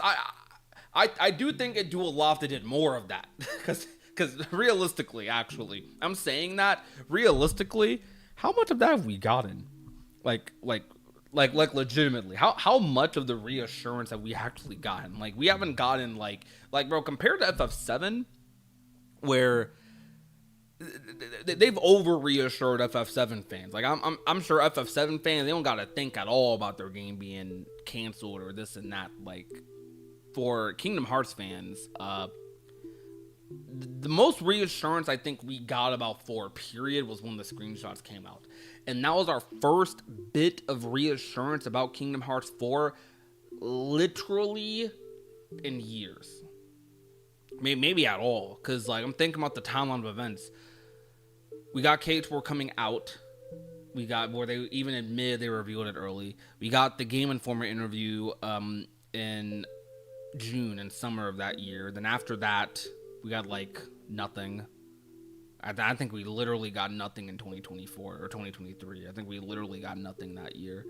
A: I do think it'd do a lot if they did more of that. Because realistically, actually, I'm saying that, realistically, how much of that have we gotten? Like legitimately, how much of the reassurance have we actually gotten? Like, we haven't gotten, like, bro, compared to FF7, where they've over reassured FF7 fans. Like, I'm sure FF7 fans, they don't gotta think at all about their game being canceled or this and that. Like, for Kingdom Hearts fans, the most reassurance I think we got about 4 period was when the screenshots came out. And that was our first bit of reassurance about Kingdom Hearts 4 literally in years. Maybe at all. Because, like, I'm thinking about the timeline of events. We got KH4 coming out. We got where they even admitted they revealed it early. We got the Game Informer interview in June and summer of that year. Then after that, we got, like, nothing. I think we literally got nothing in 2024 or 2023. I think we literally got nothing that year.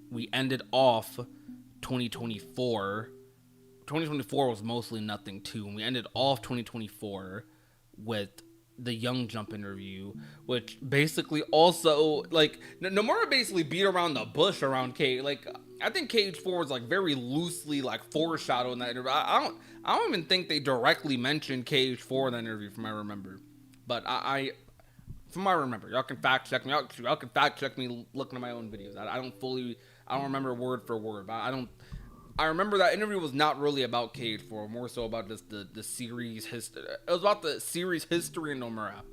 A: We ended off 2024. 2024 was mostly nothing too, and we ended off 2024 with the Young Jump interview, which basically also, like, Nomura basically beat around the bush around K. Like, I think KH4 was, like, very loosely, like, foreshadowed in that interview. I don't even think they directly mentioned KH4 in that interview, from what I remember. But from what I remember, y'all can fact check me. Y'all can fact check me looking at my own videos. I don't remember word for word, but I remember that interview was not really about KH4, more so about just the series history. It was about the series history in Nomura.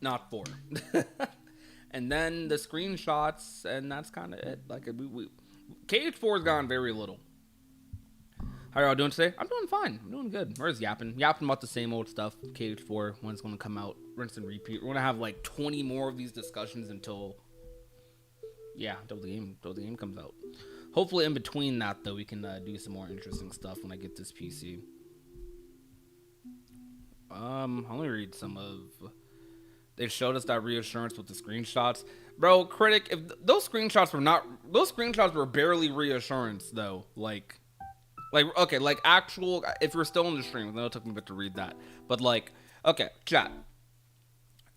A: Not 4. And then the screenshots, and that's kind of it. Like, KH4 has gone very little. How are y'all doing today? I'm doing fine. I'm doing good. We're just yapping about the same old stuff. KH4, when it's going to come out, rinse and repeat. We're going to have like 20 more of these discussions until the game comes out. Hopefully in between that, though, we can do some more interesting stuff when I get this PC. Let me read some of... They showed us that reassurance with the screenshots. Bro, Critic, if those screenshots were barely reassurance, though. Like, okay, like actual, if you're still in the stream, then it took me a bit to read that. But like, okay, chat.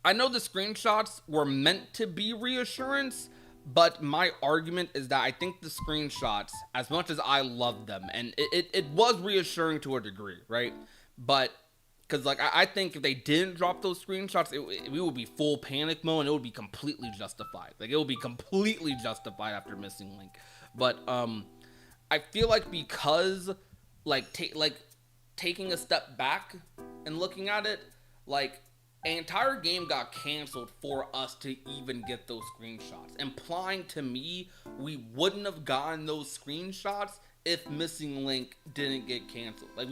A: I know the screenshots were meant to be reassurance, but my argument is that I think the screenshots, as much as I love them, and it was reassuring to a degree, right? But, because, like, I think if they didn't drop those screenshots, we would be full panic mode, and it would be completely justified. Like, it would be completely justified after missing Link. But, I feel like because, like, taking a step back and looking at it, like, an entire game got canceled for us to even get those screenshots, implying to me we wouldn't have gotten those screenshots if Missing Link didn't get canceled. Like,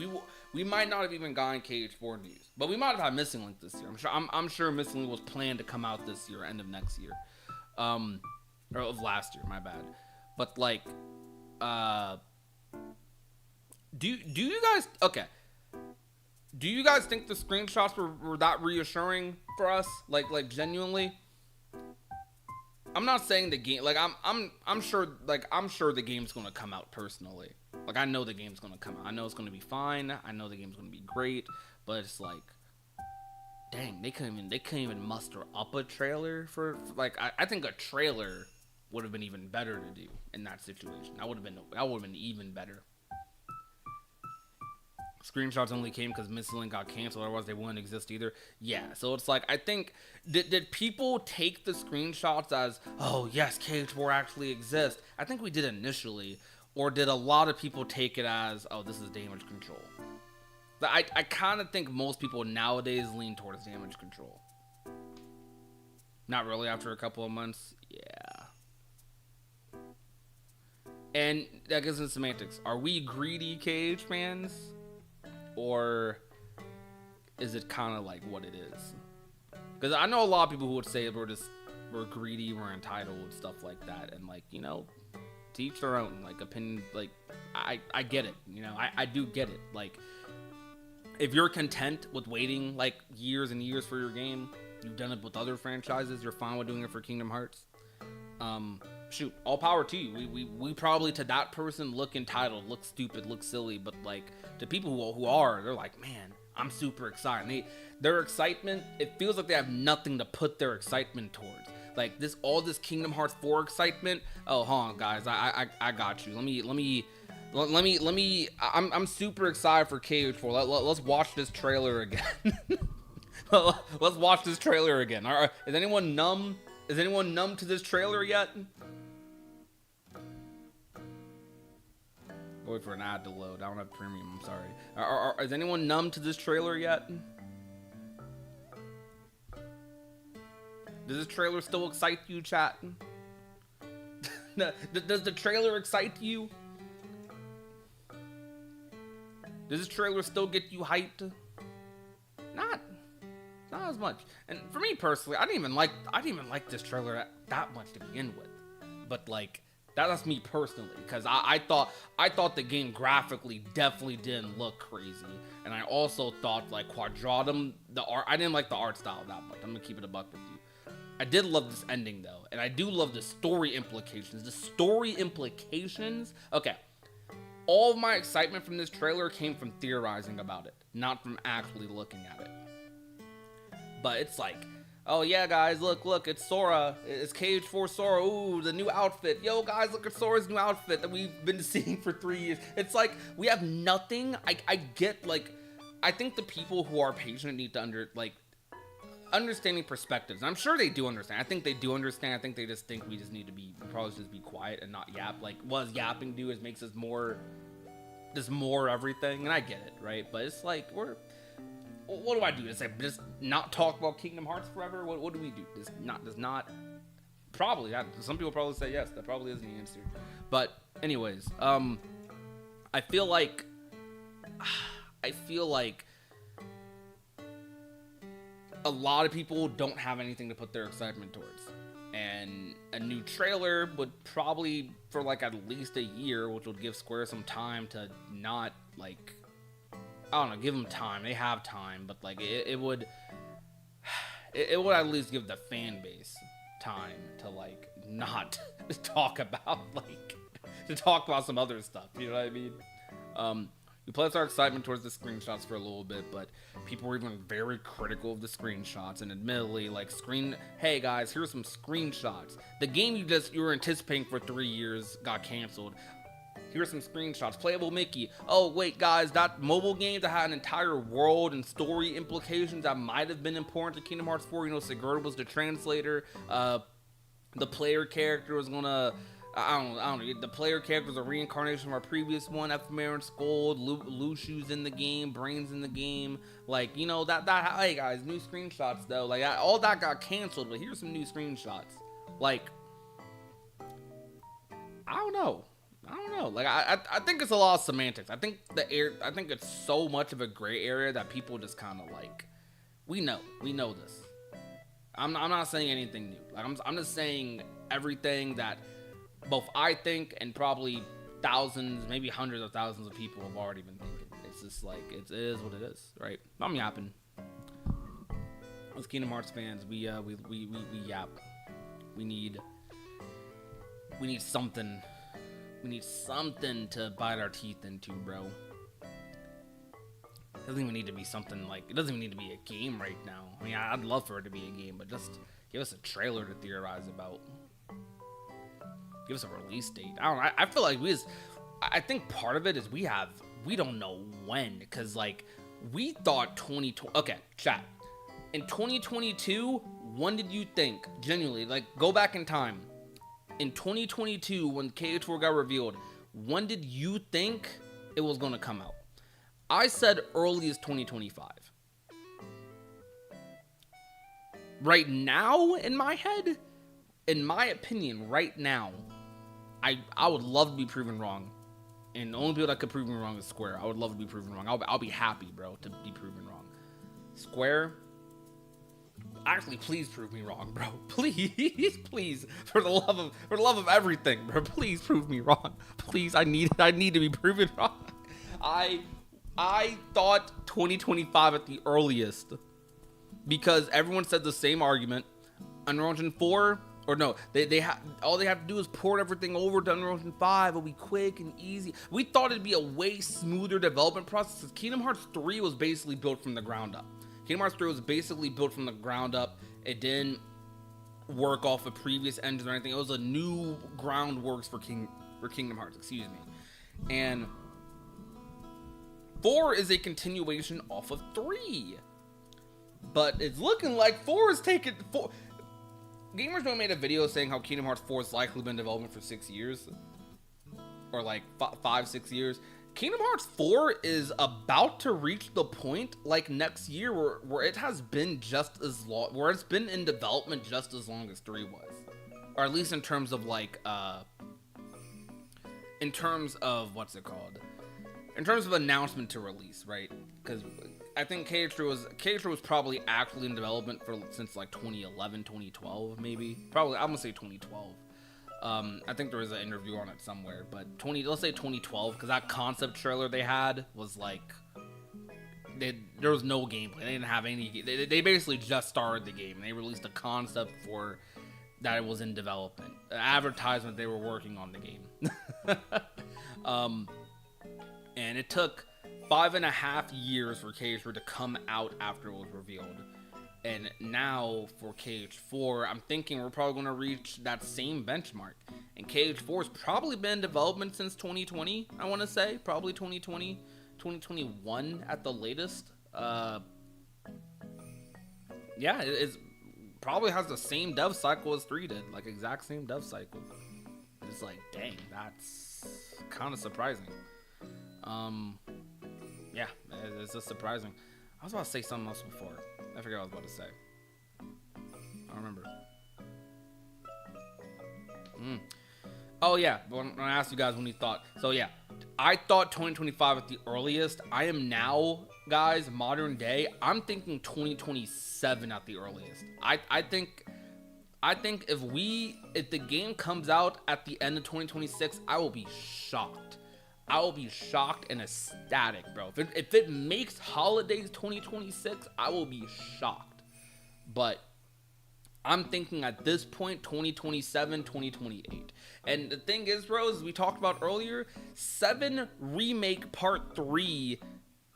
A: we might not have even gotten KH4 news, but we might have had Missing Link this year. I'm sure Missing Link was planned to come out this year, end of next year, or of last year. My bad. But like, do you guys okay? Do you guys think the screenshots were that reassuring for us? Like genuinely? I'm not saying the game, like I'm sure the game's gonna come out personally. Like, I know the game's gonna come out. I know it's gonna be fine. I know the game's gonna be great. But it's like, dang, they couldn't even muster up a trailer for like, I think a trailer would have been even better to do in that situation. That would have been even better. Screenshots only came because Missing Link got canceled, otherwise they wouldn't exist either. Yeah, so it's like, I think, did people take the screenshots as, oh yes, KH4 actually exists? I think we did initially. Or did a lot of people take it as, oh, this is damage control? I kind of think most people nowadays lean towards damage control. Not really after a couple of months. Yeah. And that gets into semantics. Are we greedy KH fans? Or is it kind of like what it is? Because I know a lot of people who would say we're greedy, we're entitled, stuff like that. And like, you know, to each their own, like, opinion. Like, I get it, you know, I do get it. Like, if you're content with waiting like years and years for your game, you've done it with other franchises, you're fine with doing it for Kingdom Hearts. Shoot, all power to you. We probably, to that person, look entitled, look stupid, look silly, but like, to people who are, they're like, man, I'm super excited. Their excitement, it feels like they have nothing to put their excitement towards. Like, all this Kingdom Hearts 4 excitement. Oh, hold on, guys, I got you. I'm super excited for KH4. Let's watch this trailer again. Let's watch this trailer again. All right, is anyone numb? Is anyone numb to this trailer yet? Wait for an ad to load. I don't have premium. I'm sorry. Is anyone numb to this trailer yet? Does this trailer still excite you, chat? Does the trailer excite you? Does this trailer still get you hyped? Not as much. And for me personally, I didn't even like this trailer that much to begin with. But like, that's me personally, because I thought the game graphically definitely didn't look crazy, and I also thought like Quadratum, the art, I didn't like the art style that much. I'm gonna keep it a buck with you. I did love this ending though, and I do love the story implications. The story implications. Okay, all of my excitement from this trailer came from theorizing about it, not from actually looking at it. But it's like, oh yeah, guys, look, it's Sora. It's KH4 Sora. Ooh, the new outfit. Yo, guys, look at Sora's new outfit that we've been seeing for 3 years. It's like, we have nothing. I get, like, I think the people who are patient need to understanding perspectives. And I'm sure they do understand. I think they do understand. I think they just think we probably just be quiet and not yap. Like, what does yapping do is makes us more everything. And I get it, right? But it's like, what do I do? Just not talk about Kingdom Hearts forever? What do we do? Probably. Some people probably say yes. That probably is the answer. But anyways, I feel like a lot of people don't have anything to put their excitement towards. And a new trailer would probably, for like at least a year, which would give Square some time to not like, I don't know, give them time. They have time, but like it would at least give the fan base time to like not talk about some other stuff. You know what I mean? We placed our excitement towards the screenshots for a little bit, but people were even very critical of the screenshots. And admittedly, like hey guys, here's some screenshots. The game you were anticipating for 3 years got canceled. Here's some screenshots. Playable Mickey. Oh, wait, guys, that mobile game that had an entire world and story implications that might have been important to Kingdom Hearts 4. You know, Sigurd was the translator. The player character was gonna... I don't know. The player character was a reincarnation of our previous one. FF7 Gold, Lushu's in the game, Brain's in the game. Like, you know, that hey, guys, new screenshots, though. Like, all that got canceled, but here's some new screenshots. Like, I don't know. Like, I think it's a lot of semantics. I think it's so much of a gray area that people just kind of like, we know this. I'm not saying anything new. Like, I'm just saying everything that both I think and probably thousands, maybe hundreds of thousands of people have already been thinking. It's just like, it is what it is, right? I'm yapping. As Kingdom Hearts fans, we yap. We need something. We need something to bite our teeth into, bro. It doesn't even need to be something like, it doesn't even need to be a game right now. I mean, I'd love for it to be a game, but just give us a trailer to theorize about. Give us a release date. I don't know. I feel like I think part of it is we don't know when, because like we thought 2020. Okay, chat. In 2022, when did you think, genuinely, like go back in time, in 2022 when KH4 got revealed, when did you think it was going to come out? I said early as 2025. Right now, in my head, in my opinion, right now, I would love to be proven wrong. And the only people that could prove me wrong is Square. I would love to be proven wrong. I'll be happy, bro, to be proven wrong. Square, actually, please prove me wrong, bro. Please, for the love of everything, bro. Please prove me wrong. Please, I need to be proven wrong. I thought 2025 at the earliest, because everyone said the same argument. Unreal Engine 4, or no, all they have to do is port everything over to Unreal Engine 5. It'll be quick and easy. We thought it'd be a way smoother development process, because Kingdom Hearts 3 was basically built from the ground up. Kingdom Hearts 3 was basically built from the ground up. It didn't work off of previous engines or anything. It was a new groundworks for Kingdom Hearts, excuse me. And 4 is a continuation off of 3. But it's looking like 4 is taking... Gamers Don't made a video saying how Kingdom Hearts 4 has likely been in development for 6 years. or like 5-6 years. Kingdom Hearts 4 is about to reach the point like next year where it has been just as long, where it's been in development just as long as 3 was, or at least in terms of like in terms of what's it called, in terms of announcement to release, right? Because I think KH3 was probably actually in development since like 2011, 2012, maybe. Probably, I'm gonna say 2012. I think there was an interview on it somewhere, but let's say 2012, because that concept trailer they had was like, there was no gameplay. They didn't have any. They basically just started the game, and they released a concept for that it was in development, an advertisement they were working on the game. And it took 5.5 years for KH4 to come out after it was revealed. And now for KH4, I'm thinking we're probably going to reach that same benchmark. And KH4 has probably been in development since 2020, I want to say. Probably 2020, 2021 at the latest. Yeah, it probably has the same dev cycle as 3 did. Like, exact same dev cycle. It's like, dang, that's kind of surprising. Yeah, it's just surprising. I was about to say something else before. I forgot what I was about to say. I don't remember. Oh yeah, when I asked you guys when you thought. So yeah, I thought 2025 at the earliest. I am now, guys, modern day, I'm thinking 2027 at the earliest. I think if the game comes out at the end of 2026, I will be shocked. I will be shocked and ecstatic, bro. If it makes holidays 2026, I will be shocked. But I'm thinking at this point, 2027, 2028. And the thing is, bro, as we talked about earlier, 7 Remake Part 3,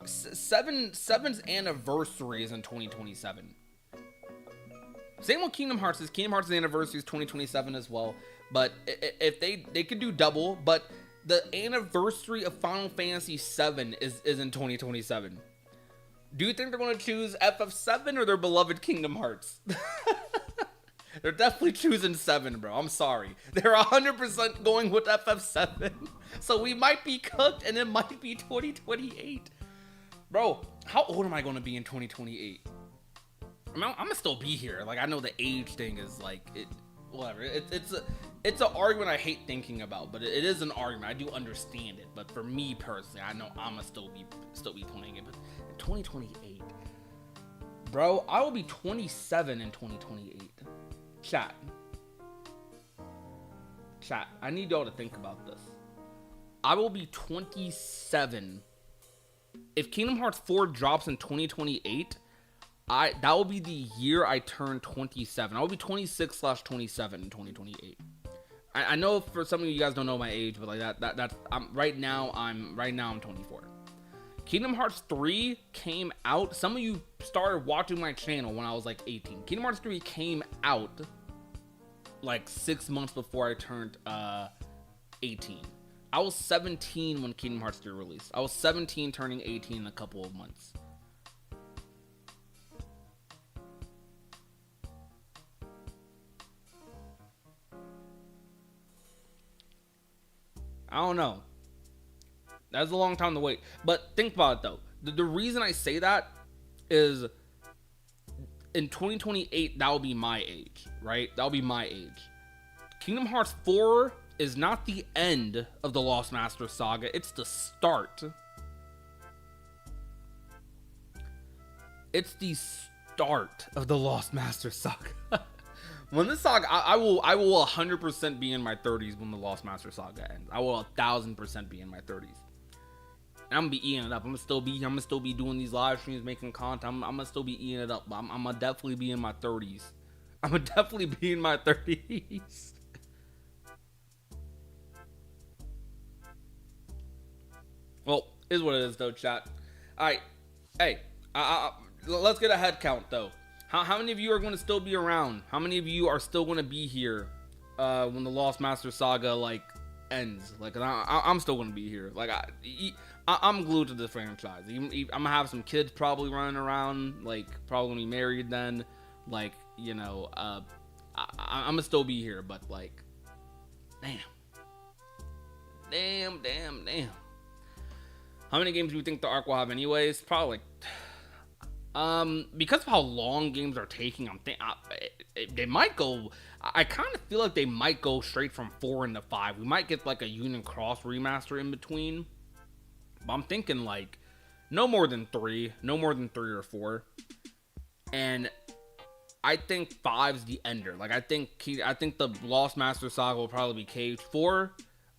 A: 7's anniversary is in 2027. Same with Kingdom Hearts. Kingdom Hearts' anniversary is 2027 as well. But if they could do double, but the anniversary of Final Fantasy VII is in 2027. Do you think they're going to choose FF7 or their beloved Kingdom Hearts? They're definitely choosing 7, bro. I'm sorry. They're 100% going with FF7. So we might be cooked and it might be 2028. Bro, how old am I going to be in 2028? I mean, I'm going to still be here. Like, I know the age thing is like, whatever. It's an argument I hate thinking about, but it is an argument. I do understand it. But for me personally, I know I'm going to still be playing it. But in 2028, bro, I will be 27 in 2028. Chat, I need y'all to think about this. I will be 27. If Kingdom Hearts 4 drops in 2028, that will be the year I turn 27. I will be 26/27 in 2028. I know for some of you guys don't know my age, but like that's right now I'm 24. Kingdom Hearts 3 came out. Some of you started watching my channel when I was like 18. Kingdom Hearts 3 came out like 6 months before I turned 18. I was 17 when Kingdom Hearts 3 released. I was 17 turning 18 in a couple of months. I don't know. That's a long time to wait. But think about it though. The reason I say that is in 2028, that will be my age, right? That will be my age. Kingdom Hearts 4 is not the end of the Lost Master Saga. It's the start. It's the start of the Lost Master Saga. When this saga, I will 100% be in my 30s when the Lost Master Saga ends. I will 1000% be in my 30s. And I'm gonna be eating it up. I'm gonna still be doing these live streams, making content. I'm gonna still be eating it up. I'm gonna definitely be in my 30s. I'm gonna definitely be in my 30s. Well, is what it is though, chat. All right, hey, let's get a head count though. How many of you are going to still be around? How many of you are still going to be here when the Lost Master Saga like ends? Like, I'm still going to be here. Like, I'm glued to the franchise. I'm gonna have some kids probably running around. Like, probably gonna be married then. Like, you know, I'm gonna still be here. But like, damn, damn. How many games do you think the arc will have anyways? Probably because of how long games are taking, they might go. I kind of feel like they might go straight from 4 into 5. We might get like a Union Cross remaster in between. But I'm thinking like no more than 3 or 4. And I think 5's the ender. Like I think the Lost Master Saga will probably be KH4,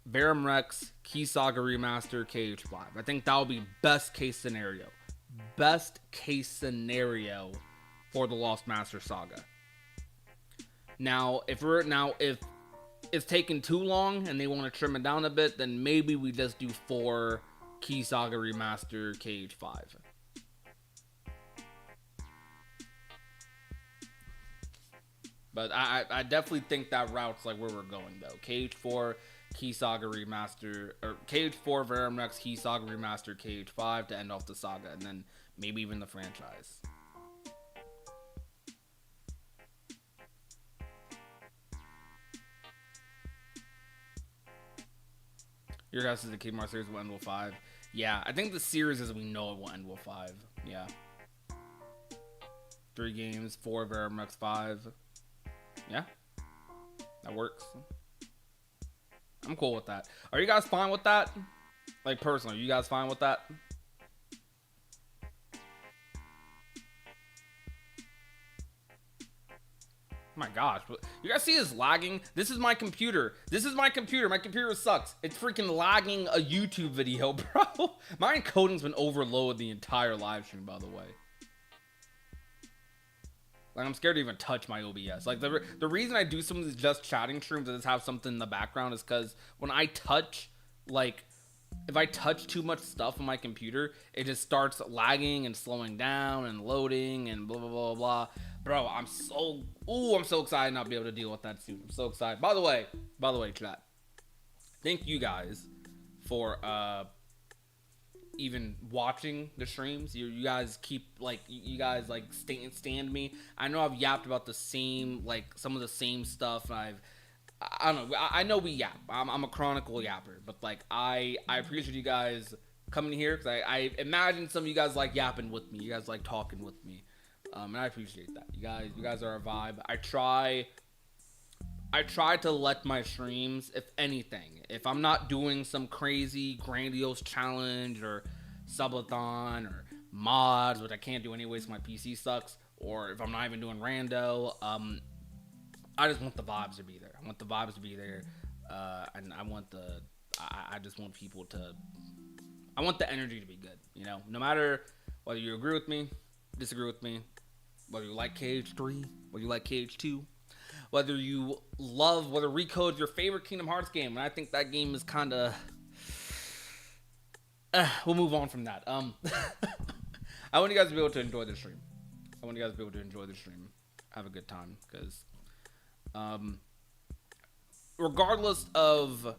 A: Verum Rex, Key Saga Remaster, KH5. I think that will be best case scenario. Best case scenario for the Lost Master Saga. Now, if it's taking too long and they want to trim it down a bit, then maybe we just do 4 Key Saga Remaster, KH5. But I definitely think that route's like where we're going though. KH4, Key Saga Remaster, or KH4, Verum Rex, Key Saga Remaster, KH5 to end off the saga, and then maybe even the franchise. Your guess is the Kingdom Hearts series will end with 5. Yeah, I think the series as we know it will end with 5. Yeah. 3 games, 4 Verum Rex, 5. Yeah. That works. I'm cool with that. Are you guys fine with that? Like, personally, are you guys fine with that? Oh my gosh. You guys see this lagging? This is my computer. My computer sucks. It's freaking lagging a YouTube video, bro. My encoding's been overloaded the entire live stream, by the way. Like, I'm scared to even touch my OBS. Like, the reason I do some of these just chatting streams and just have something in the background is because when I touch, like, if I touch too much stuff on my computer, it just starts lagging and slowing down and loading and blah, blah, blah, blah. Bro, I'm so excited not to be able to deal with that soon. I'm so excited. By the way, chat. Thank you guys for, even watching the streams. You guys keep you guys stand me. I know I've yapped about the same some of the same stuff. I don't know. I know we yap. I'm a chronicle yapper, but I appreciate you guys coming here because I imagine some of you guys like yapping with me. You guys like talking with me, and I appreciate that. You guys are a vibe. I try to let my streams, if anything, if I'm not doing some crazy grandiose challenge or subathon or mods, which I can't do anyways, my PC sucks, or if I'm not even doing rando, I just want the vibes to be there. I want the vibes to be there, and I just want people to, I want the energy to be good, you know? No matter whether you agree with me, disagree with me, whether you like KH3, whether you like KH2, whether Recode's your favorite Kingdom Hearts game, and I think that game is kind of... we'll move on from that. I want you guys to be able to enjoy the stream. Have a good time, because regardless of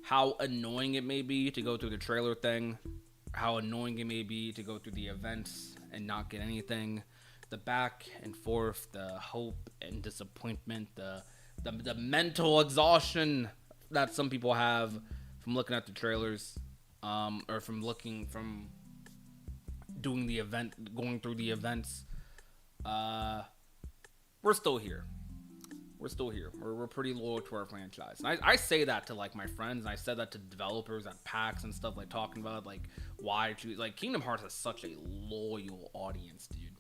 A: how annoying it may be to go through the trailer thing, how annoying it may be to go through the events and not get anything, the back and forth, the hope and disappointment, the mental exhaustion that some people have from looking at the trailers, or from doing the event, going through the events. We're still here. We're pretty loyal to our franchise. And I say that to my friends, and I said that to developers at PAX and stuff, talking about why I choose. Kingdom Hearts has such a loyal audience, dude.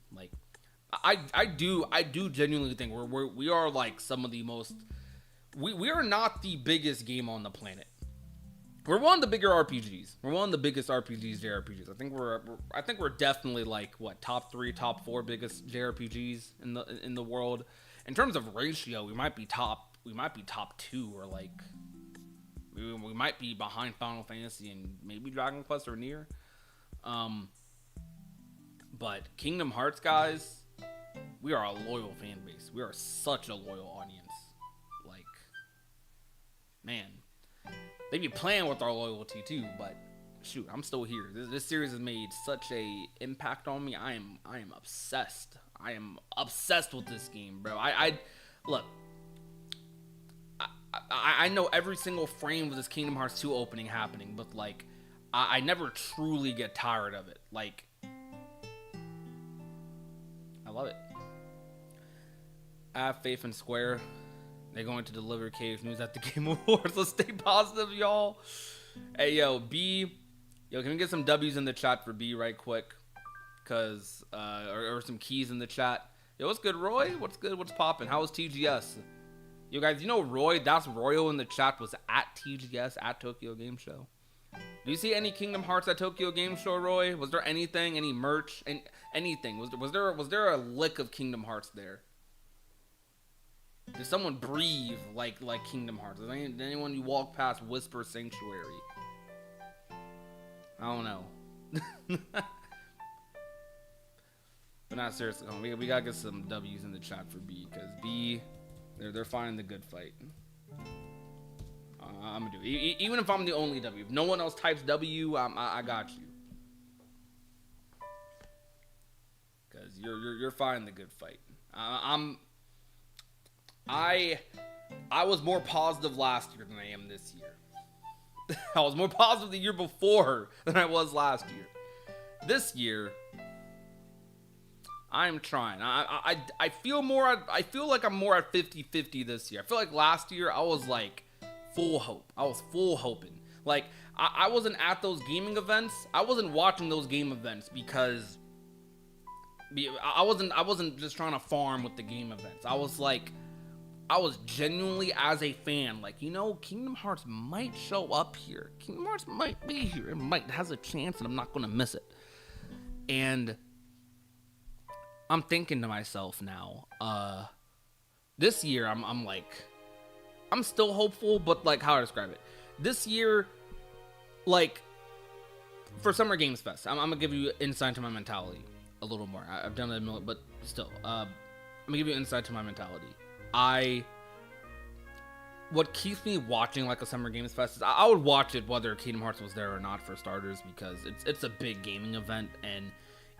A: I do genuinely think we are some of the most. We are not the biggest game on the planet. We're one of the bigger RPGs. We're one of the biggest RPGs, JRPGs. I think we're definitely top 3, top 4 biggest JRPGs in the world. In terms of ratio, we might be top 2, or we might be behind Final Fantasy and maybe Dragon Quest or Nier. But Kingdom Hearts, guys, we are a loyal fan base. We are such a loyal audience. Man, they be playing with our loyalty too, but shoot, I'm still here. This series has made such a impact on me. I am obsessed. I am obsessed with this game, bro. Look, I know every single frame of this Kingdom Hearts 2 opening happening, but like I never truly get tired of it. Like, I love it. I have faith in Square. They're going to deliver cave news at the Game Awards. Let's stay positive, y'all. Hey, yo, B. Yo, can we get some W's in the chat for B right quick? Cause or some keys in the chat. Yo, what's good, Roy? What's good? What's poppin'? How was TGS? Yo, guys, you know Roy? That's Royal in the chat. Was at TGS at Tokyo Game Show. Do you see any Kingdom Hearts at Tokyo Game Show, Roy? Was there anything, any merch, and anything? Was there a lick of Kingdom Hearts there? Did someone breathe like Kingdom Hearts? Did anyone you walk past whisper Sanctuary? I don't know. But not seriously. We gotta get some W's in the chat for B, because B, they're finding the good fight. I'm gonna do it. Even if I'm the only W. If no one else types W, I got you. Because you're finding the good fight. I was more positive last year than I am this year. I was more positive the year before than I was last year. This year, I'm trying. I feel like I'm more at 50-50 this year. I feel like last year I was like full hope. I was full hoping. Like I wasn't at those gaming events. I wasn't watching those game events because I wasn't just trying to farm with the game events. I was genuinely, as a fan, like, you know, Kingdom Hearts might show up here. Kingdom Hearts might be here. It has a chance, and I'm not going to miss it. And I'm thinking to myself now, this year, I'm like, I'm still hopeful, but, like, how do I describe it? This year, like, for Summer Games Fest, I'm going to give you insight into my mentality a little more. I've done it a million, but still, I'm going to give you insight to my mentality. What keeps me watching like a Summer Games Fest is I would watch it whether Kingdom Hearts was there or not, for starters, because it's a big gaming event, and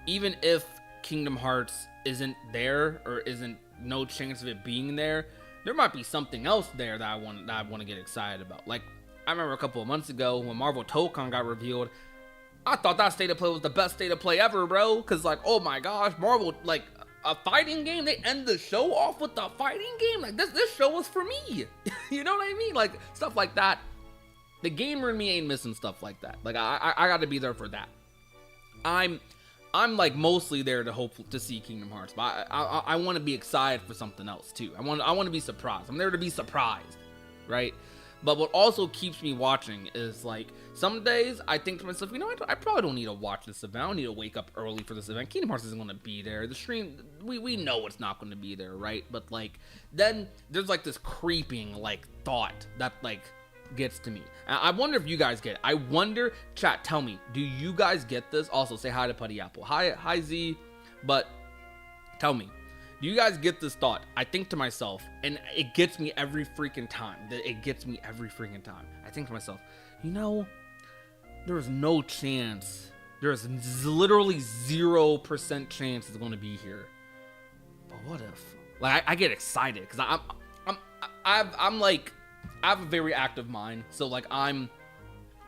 A: even if Kingdom Hearts isn't there or isn't no chance of it being there, there might be something else there that I want to get excited about. Like, I remember a couple of months ago when Marvel Tokon got revealed, I thought that state of play was the best state of play ever, bro, because like, oh my gosh, Marvel, like, a fighting game, they end the show off with a fighting game. Like, this show was for me. You know what I mean? Like, stuff like that. The gamer in me ain't missing stuff like that. Like, I got to be there for that. I'm like mostly there to hope to see Kingdom Hearts, but I want to be excited for something else too. I want to be surprised. I'm there to be surprised, right? But what also keeps me watching is, like, some days I think to myself, you know, I probably don't need to watch this event. I don't need to wake up early for this event. Kingdom Hearts isn't going to be there. The stream, we know it's not going to be there, right? But, like, then there's, like, this creeping, like, thought that, like, gets to me. I wonder if you guys get it. I wonder, chat, tell me, do you guys get this? Also, say hi to Putty Apple. Hi, Z. But tell me, do you guys get this thought? I think to myself, and it gets me every freaking time. I think to myself, you know, there is no chance. There is literally 0% chance it's going to be here. But what if? Like, I get excited because I'm like, I have a very active mind. So like,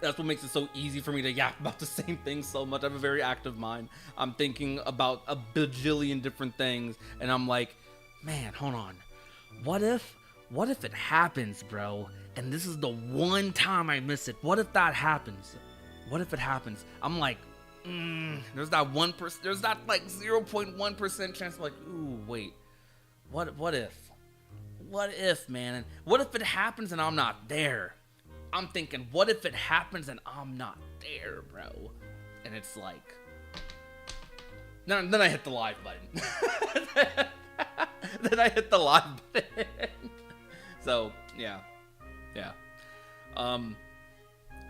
A: that's what makes it so easy for me to yap about the same thing so much. I have a very active mind. I'm thinking about a bajillion different things, and I'm like, man, hold on. What if it happens, bro? And this is the one time I miss it. What if that happens? What if it happens? I'm like, there's that 1%. There's that like 0.1% chance. I'm like, ooh, wait. What if? What if, man? What if it happens and I'm not there? I'm thinking, what if it happens and I'm not there, bro? And it's like, then I hit the live button. So, yeah.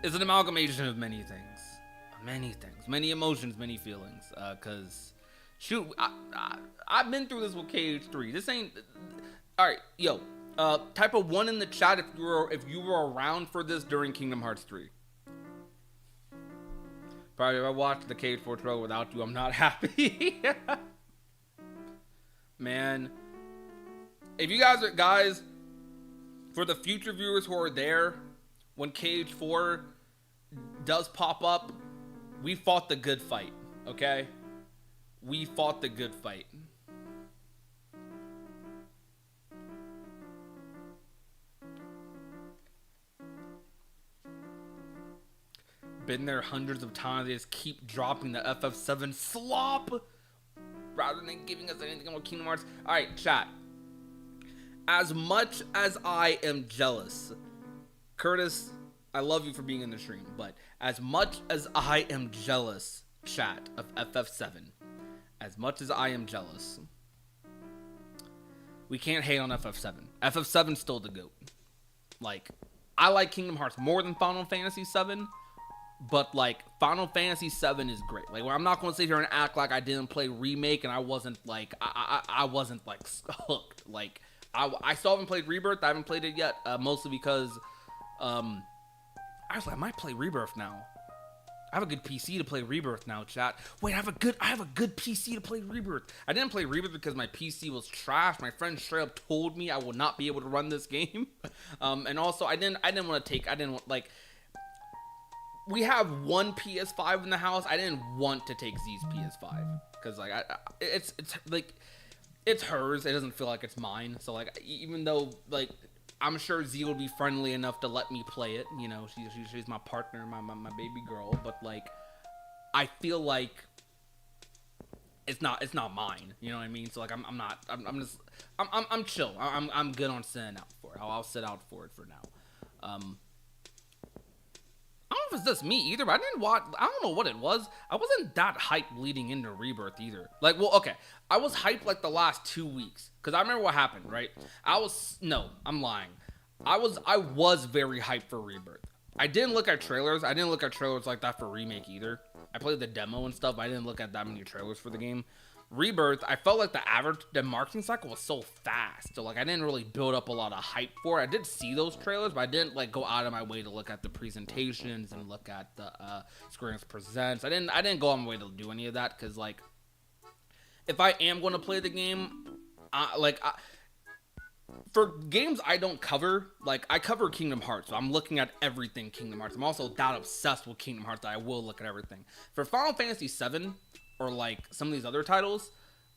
A: It's an amalgamation of many things, many emotions, many feelings. Cause, shoot, I've been through this with KH3. This ain't. All right, yo. Type of 1 in the chat if you were around for this during Kingdom Hearts 3. Probably if I watched the KH4 trailer without you, I'm not happy. Man, if you guys For the future viewers who are there, when KH4 does pop up, we fought the good fight, okay? We fought the good fight. Been there hundreds of times. They just keep dropping the FF7 slop rather than giving us anything on Kingdom Hearts. Alright, chat. As much as I am jealous, Curtis, I love you for being in the stream, but as much as I am jealous, chat, of FF7, as much as I am jealous, we can't hate on FF7. FF7's still the GOAT. Like, I like Kingdom Hearts more than Final Fantasy VII, but, like, Final Fantasy VII is great. Like, I'm not going to sit here and act like I didn't play Remake and I wasn't, like, I wasn't, like, hooked. Like, I still haven't played Rebirth. I haven't played it yet, mostly because, I was like, I might play Rebirth now. I have a good PC to play Rebirth now, chat. Wait, I have a good PC to play Rebirth. I didn't play Rebirth because my PC was trash. My friend straight up told me I would not be able to run this game. And also, I didn't want, like, we have one PS5 in the house. I didn't want to take Z's PS5 because, like, it's like, it's hers. It doesn't feel like it's mine. So, like, even though, like, I'm sure Z will be friendly enough to let me play it. You know, she's my partner, my baby girl. But, like, I feel like it's not mine. You know what I mean? So, like, I'm chill. I'm good on sitting out for it. I'll sit out for it for now. I don't know if it's just me either, but I don't know what it was. I wasn't that hyped leading into Rebirth either. Like, well, okay. I was hyped like the last 2 weeks. Because I remember what happened, right? I'm lying. I was very hyped for Rebirth. I didn't look at trailers. I didn't look at trailers like that for Remake either. I played the demo and stuff, but I didn't look at that many trailers for the game. Rebirth, I felt like the marketing cycle was so fast. So, like, I didn't really build up a lot of hype for it. I did see those trailers, but I didn't, like, go out of my way to look at the presentations and look at the Square Enix Presents. I didn't go on my way to do any of that because, like, if I am going to play the game, for games I don't cover, like, I cover Kingdom Hearts, so I'm looking at everything Kingdom Hearts. I'm also that obsessed with Kingdom Hearts that I will look at everything. For Final Fantasy VII, or, like, some of these other titles,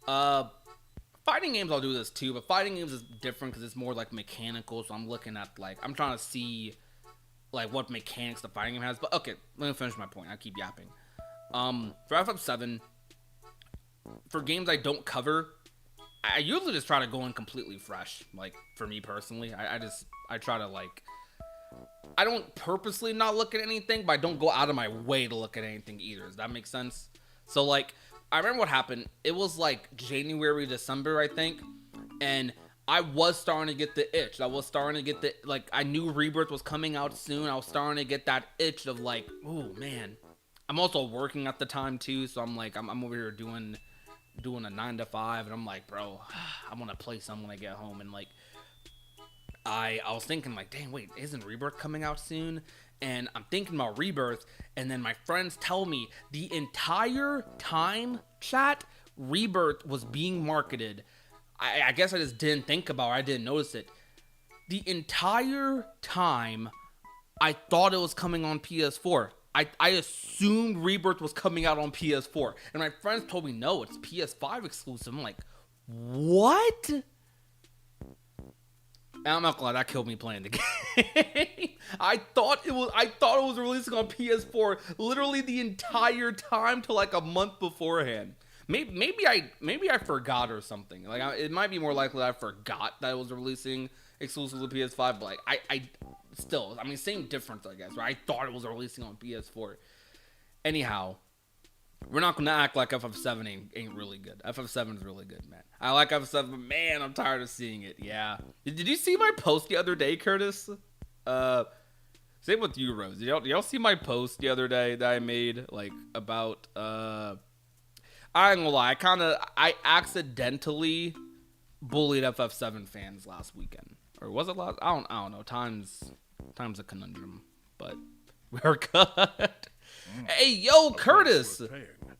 A: fighting games I'll do this too, but fighting games is different because it's more, like, mechanical, so I'm looking at, like, I'm trying to see, like, what mechanics the fighting game has. But, okay, let me finish my point. I keep yapping. For FF7, for games I don't cover, I usually just try to go in completely fresh. Like, for me personally, I try to, like, I don't purposely not look at anything, but I don't go out of my way to look at anything either. Does that make sense? So, like, I remember what happened. It was, like, January, December, I think, and I was starting to get the itch. I was starting to get like, I knew Rebirth was coming out soon. I was starting to get that itch of, like, oh, man. I'm also working at the time, too, so I'm, like, I'm over here doing a 9 to 5, and I'm like, bro, I want to play some when I get home. And, like, I was thinking, like, dang, wait, isn't Rebirth coming out soon? And I'm thinking about Rebirth, and then my friends tell me the entire time, chat, Rebirth was being marketed. I guess I just didn't think about it. I didn't notice it. The entire time, I thought it was coming on PS4. I assumed Rebirth was coming out on PS4. And my friends told me, no, it's PS5 exclusive. I'm like, what? And I'm not gonna lie, that killed me playing the game. I thought it was releasing on PS4 literally the entire time till like a month beforehand. Maybe I forgot or something. Like, it might be more likely that I forgot that it was releasing exclusively PS5. But, like, I still, I mean, same difference, I guess. Right? I thought it was releasing on PS4. Anyhow, we're not gonna act like FF7 ain't really good. FF7 is really good, man. I like FF7, but man, I'm tired of seeing it. Yeah. Did you see my post the other day, Curtis? Same with you, Rose. Did y'all see my post the other day that I made, like, about I ain't gonna lie, I accidentally bullied FF7 fans last weekend. Or was it last? I don't know. Time's a conundrum, but we're good. Hey, yo, Curtis!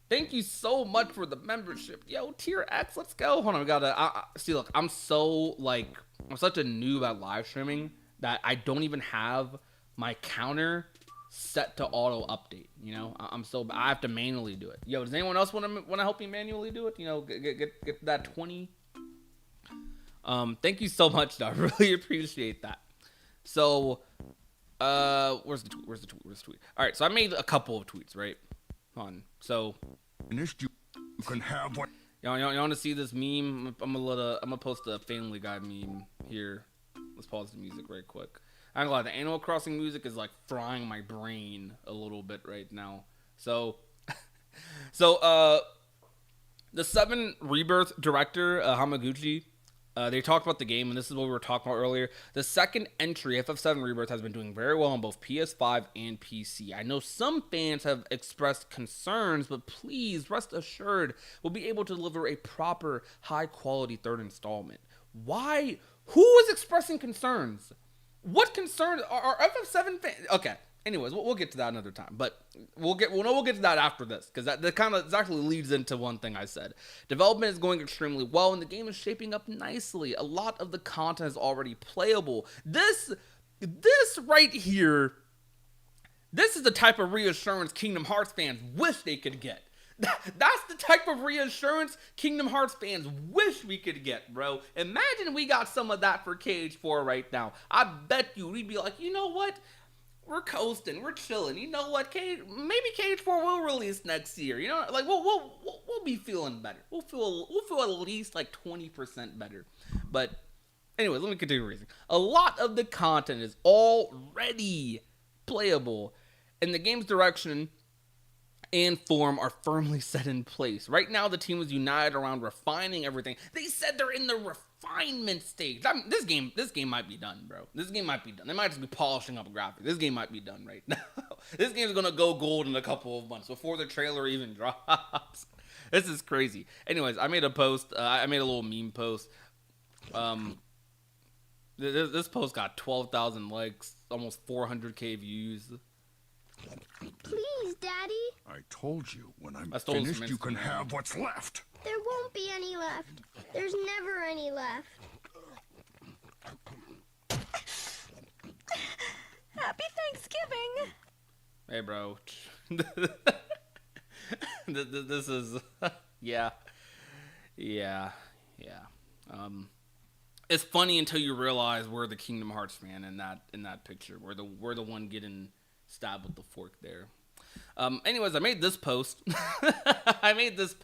A: Thank you so much for the membership. Yo, Tier X, let's go. Hold on, we gotta see. Look, I'm such a noob at live streaming that I don't even have my counter set to auto update. You know, I have to manually do it. Yo, does anyone else want to help me manually do it? You know, get that 20. Thank you so much, though. I really appreciate that. So, where's the tweet? All right, so I made a couple of tweets, right? Hold on. So,
B: you can have what.
A: Y'all want to see this meme? I'm gonna post a Family Guy meme here. Let's pause the music right quick. I'm glad the Animal Crossing music is like frying my brain a little bit right now. So, the 7 Rebirth director Hamaguchi, they talked about the game, and this is what we were talking about earlier. The second entry, FF7 Rebirth, has been doing very well on both PS5 and PC. I know some fans have expressed concerns, but please rest assured we'll be able to deliver a proper, high-quality third installment. Why? Who is expressing concerns? What concerns are FF7 fans? Okay. Anyways, we'll get to that another time, but we'll get to that after this, because that kind of actually leads into one thing I said. Development is going extremely well, and the game is shaping up nicely. A lot of the content is already playable. This right here, this is the type of reassurance Kingdom Hearts fans wish they could get. That's the type of reassurance Kingdom Hearts fans wish we could get, bro. Imagine we got some of that for KH4 right now. I bet you we'd be like, you know what? We're coasting, we're chilling. You know what? Maybe KH4 will release next year. You know, like we'll be feeling better. We'll feel at least like 20% better. But anyways, let me continue reading. A lot of the content is already playable, and the game's direction and form are firmly set in place. Right now, the team is united around refining everything. They said they're in the refinement stage. I mean, this game might be done, bro. This game might be done. They might just be polishing up graphics. This game might be done right now. This game's gonna go gold in a couple of months before the trailer even drops. This is crazy. Anyways, I made a post. I made a little meme post. This post got 12,000 likes, almost 400k views.
C: Please, Daddy.
B: I told you, when I'm finished, you can have what's left.
C: There won't be any left. There's never any left.
D: Happy Thanksgiving.
A: Hey, bro. This is... Yeah. It's funny until you realize we're the Kingdom Hearts fan in that picture. We're the one getting stabbed with the fork there. Anyways, I made this post. This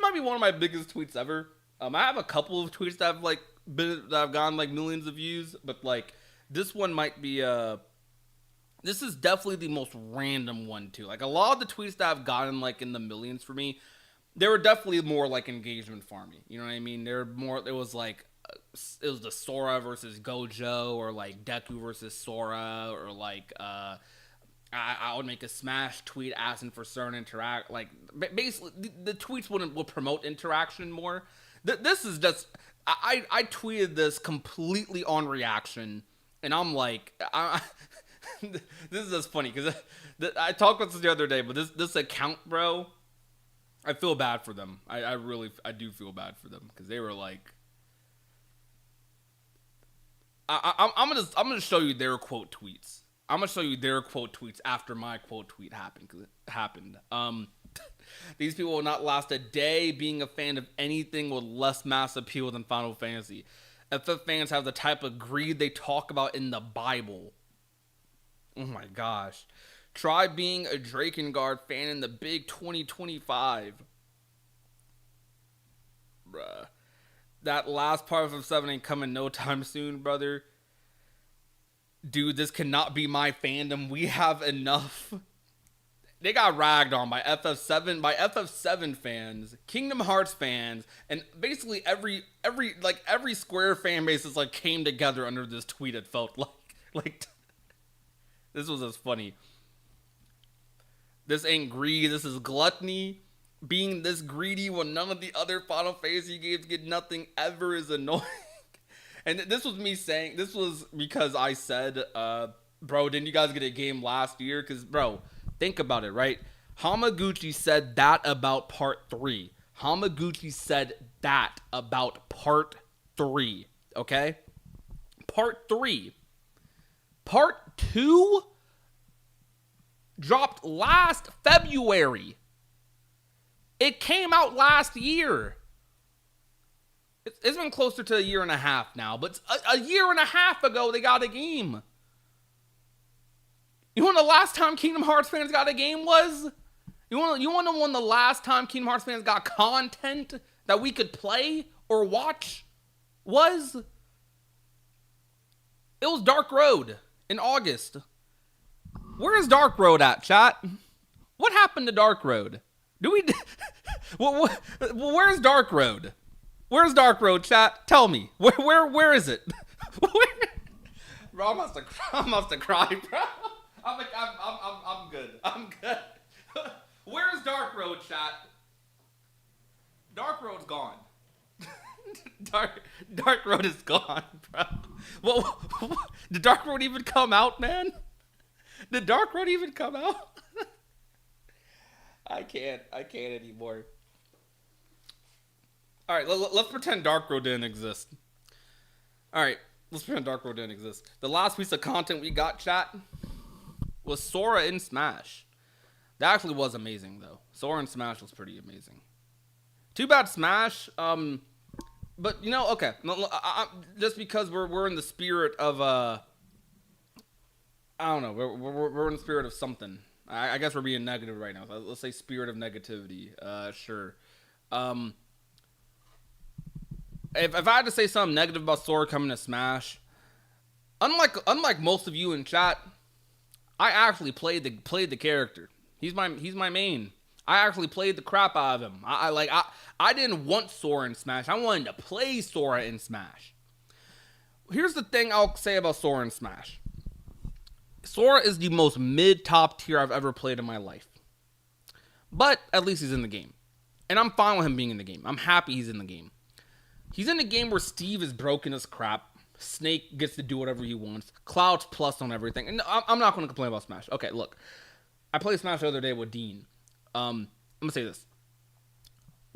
A: might be one of my biggest tweets ever. I have a couple of tweets that have gotten like millions of views, but like this one might be this is definitely the most random one too. Like a lot of the tweets that I've gotten like in the millions for me, they were definitely more like engagement farming. You know what I mean? It was the Sora versus Gojo, or like Deku versus Sora, or like I would make a Smash tweet asking for certain interact. Like basically, the tweets would promote interaction more. This is just I tweeted this completely on reaction, and I'm like, this is just funny because I talked about this the other day, but this account, bro, I feel bad for them. I really do feel bad for them because they were like. I'm gonna show you their quote tweets. I'm gonna show you their quote tweets after my quote tweet happened. These people will not last a day being a fan of anything with less mass appeal than Final Fantasy. FF fans have the type of greed they talk about in the Bible. Oh my gosh. Try being a Drakengard fan in the big 2025. Bruh. That last part of FF7 ain't coming no time soon, brother. Dude, this cannot be my fandom. We have enough. They got ragged on by FF7 fans, Kingdom Hearts fans, and basically every Square fan base is like came together under this tweet. It felt like this was as funny. This ain't greed. This is gluttony. Being this greedy when none of the other Final Fantasy games get nothing ever is annoying. And this was me saying, this was because I said, bro, didn't you guys get a game last year? Because, bro, think about it, right? Hamaguchi said that about Part 3. Hamaguchi said that about Part 3, okay? Part 3. Part 2 dropped last February. It came out last year. It's been closer to a year and a half now, but a year and a half ago they got a game. You know when the last time Kingdom Hearts fans got a game was? You want to know when the last time Kingdom Hearts fans got content that we could play or watch was? It was Dark Road in August. Where is Dark Road at, chat? What happened to Dark Road? Where's Dark Road? Where's Dark Road, chat? Tell me. Where is it? Bro, I must have cried, bro. I'm good. I'm good. Where's Dark Road, chat? Dark Road's gone. Dark Road is gone, bro. Well, did Dark Road even come out, man? Did Dark Road even come out? I can't anymore. All right, let's pretend Dark Road didn't exist. All right, let's pretend Dark Road didn't exist. The last piece of content we got, chat, was Sora in Smash. That actually was amazing, though. Sora in Smash was pretty amazing. Too bad Smash, but, you know, okay. Just because we're in the spirit of, I don't know. We're in the spirit of something. I guess we're being negative right now. Let's say spirit of negativity. Sure. If I had to say something negative about Sora coming to Smash, unlike most of you in chat, I actually played the character. He's my main. I actually played the crap out of him. I didn't want Sora in Smash. I wanted to play Sora in Smash. Here's the thing I'll say about Sora in Smash. Sora is the most mid-top tier I've ever played in my life. But at least he's in the game. And I'm fine with him being in the game. I'm happy he's in the game. He's in a game where Steve is broken as crap. Snake gets to do whatever he wants. Cloud's plus on everything. And I'm not going to complain about Smash. Okay, look. I played Smash the other day with Dean. I'm going to say this.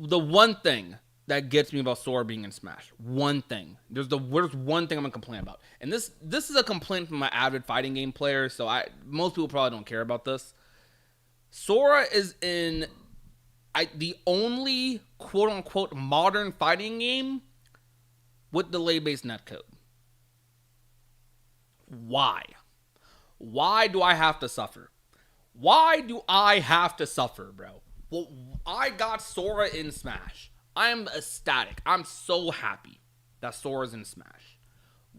A: The one thing that gets me about Sora being in Smash. One thing. There's one thing I'm going to complain about. And this is a complaint from my avid fighting game player, so most people probably don't care about this. Sora is in the only quote-unquote modern fighting game with delay-based netcode. Why? Why do I have to suffer? Why do I have to suffer, bro? Well, I got Sora in Smash. I'm ecstatic. I'm so happy that Sora's in Smash.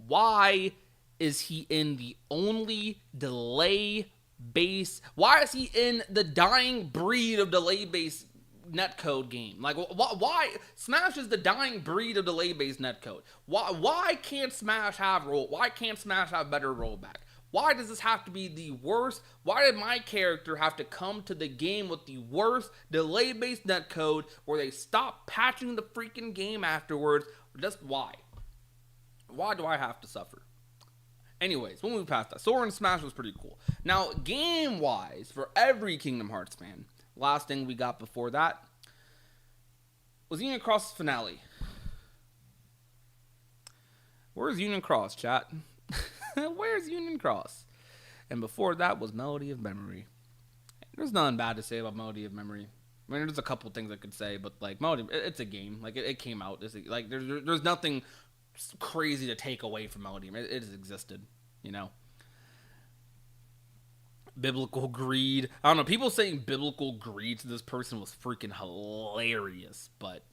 A: Why is he in the only delay-based... Why is he in the dying breed of delay-based netcode game? Like, why? Smash is the dying breed of delay-based netcode. Why can't Smash have Why can't Smash have better rollback? Why does this have to be the worst? Why did my character have to come to the game with the worst delay-based netcode where they stop patching the freaking game afterwards? Just why? Why do I have to suffer? Anyways, we'll move past that. Sora in Smash was pretty cool. Now, game-wise, for every Kingdom Hearts fan, last thing we got before that was Union Cross's finale. Where's Union Cross, chat? Where's Union Cross? And before that was Melody of Memory. There's nothing bad to say about Melody of Memory. I mean, there's a couple things I could say, but like Melody, it's a game. Like it came out. Like there's nothing crazy to take away from Melody. I mean, it has existed, you know. Biblical greed. I don't know. People saying biblical greed to this person was freaking hilarious, but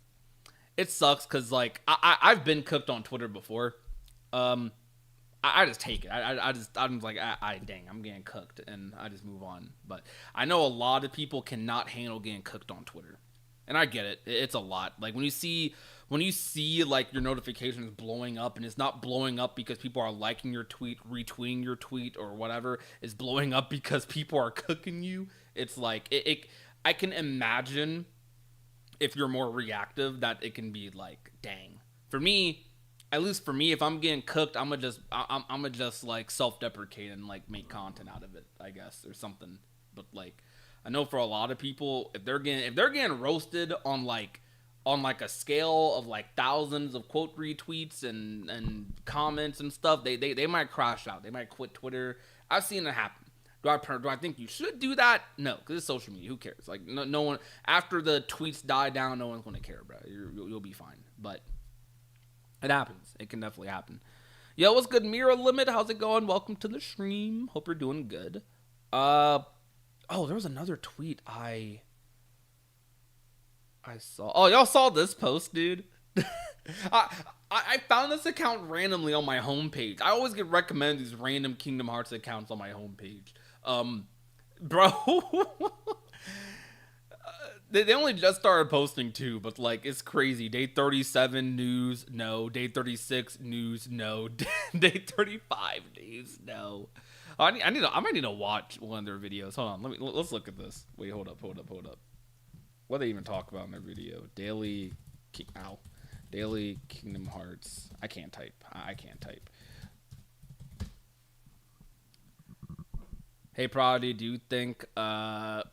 A: it sucks because like I've been cooked on Twitter before. I just take it. I'm like, dang, I'm getting cooked, and I just move on. But I know a lot of people cannot handle getting cooked on Twitter, and I get it. It's a lot. Like when you see like your notifications blowing up, and it's not blowing up because people are liking your tweet, retweeting your tweet, or whatever. It's blowing up because people are cooking you. It's like I can imagine if you're more reactive that it can be like, dang. For me. At least for me, if I'm getting cooked, I'm gonna just like self-deprecate and like make content out of it, I guess, or something. But like, I know for a lot of people, if they're getting roasted on like on like a scale of like thousands of quote retweets and comments and stuff, they might crash out. They might quit Twitter. I've seen it happen. Do I think you should do that? No, because it's social media. Who cares? Like no one, after the tweets die down, no one's gonna care, bro. You'll be fine. But it happens. It can definitely happen. Yo, what's good, Mira Limit? How's it going? Welcome to the stream. Hope you're doing good. Oh, there was another tweet I saw. Oh, y'all saw this post, dude. I found this account randomly on my homepage. I always get recommended these random Kingdom Hearts accounts on my homepage. Bro, they only just started posting too, but like it's crazy. Day 37 news, no. Day 36 news, no. Day 35 news, no. I might need to watch one of their videos. Hold on, let's look at this. Wait, hold up. What do they even talk about in their video? Daily Kingdom Hearts. I can't type. Hey, Prodigy, do you think the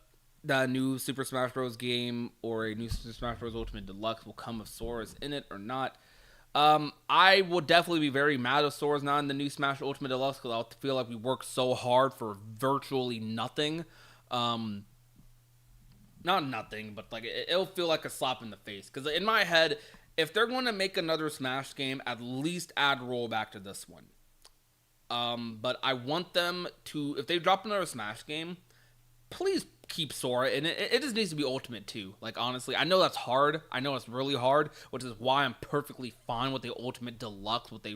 A: new Super Smash Bros. Game or a new Super Smash Bros. Ultimate Deluxe will come with Sora's in it or not? I will definitely be very mad if Sora's not in the new Smash Ultimate Deluxe because I'll feel like we worked so hard for virtually nothing. Not nothing, but like it'll feel like a slap in the face. Because in my head, if they're going to make another Smash game, at least add rollback to this one. But I want them to, if they drop another Smash game, please keep Sora in it. It just needs to be Ultimate too. Like honestly, I know that's hard. I know it's really hard, which is why I'm perfectly fine with the Ultimate Deluxe with a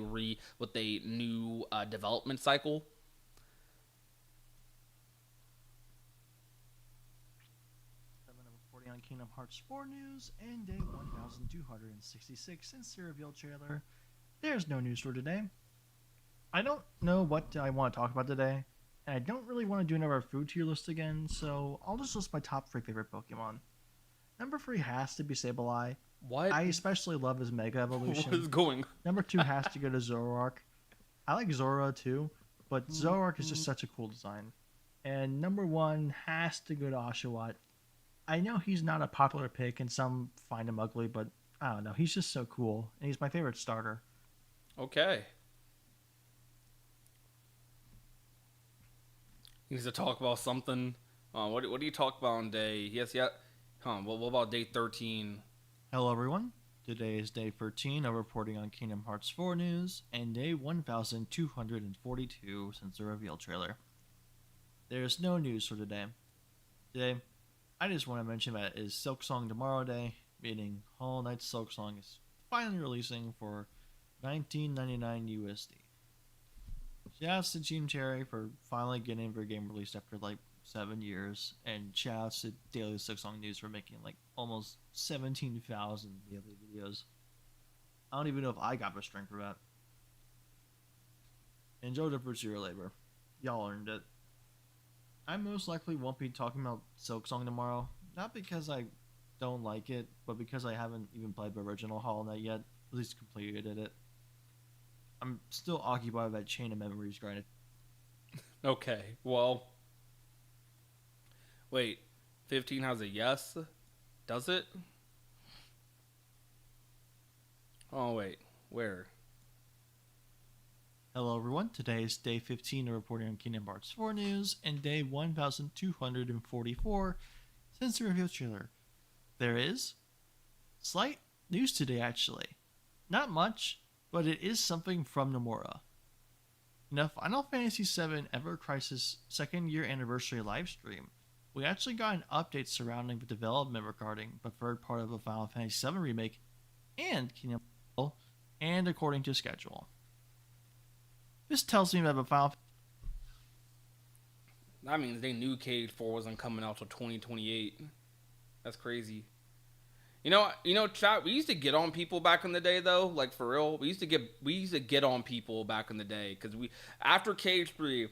A: new development cycle.
E: On Kingdom Hearts 4 news and day 1266 since the reveal trailer. There's no news for today. I don't know what I want to talk about today, and I don't really want to do another food tier list again, so I'll just list my top 3 favorite Pokemon. Number 3 has to be Sableye.
A: What?
E: I especially love his Mega Evolution.
A: What is going?
E: Number 2 has to go to Zoroark. I like Zora too, but Zoroark is just such a cool design. And number 1 has to go to Oshawott. I know he's not a popular pick and some find him ugly, but I don't know. He's just so cool, and he's my favorite starter.
A: Okay. He needs to talk about something. What do you talk about on day? Yes, yeah. What about day 13?
E: Hello, everyone. Today is day 13 of reporting on Kingdom Hearts 4 news, and day 1242 since the reveal trailer. There's no news for today. Today, I just want to mention that it is Silk Song Tomorrow Day, meaning Hollow Knight Silk Song is finally releasing for $19.99 USD. Shoutouts to Team Cherry for finally getting their game released after like 7 years, and shoutouts to Daily Silk Song News for making like almost 17,000 daily videos. I don't even know if I got the strength for that. Enjoy the fruits of your labor. Y'all earned it. I most likely won't be talking about Silk Song tomorrow, not because I don't like it, but because I haven't even played the original Hollow Knight yet, at least completed it. I'm still occupied by that chain of memories grinded.
A: Okay, well, wait, 15 has a yes? Does it? Oh, wait, where?
E: Hello everyone, today is day 15 of reporting on Kingdom Hearts 4 news, and day 1244 since the reveal trailer. There is slight news today actually. Not much, but it is something from Nomura. In a Final Fantasy VII Ever Crisis 2nd year anniversary livestream, we actually got an update surrounding the development regarding the third part of the Final Fantasy VII remake and Kingdom Hearts, and according to schedule. This tells me that the Final
A: That means they knew KH4 wasn't coming out till 2028. That's crazy. You know, chat. We used to get on people back in the day, though. Like for real, we used to get on people back in the day because after KH3,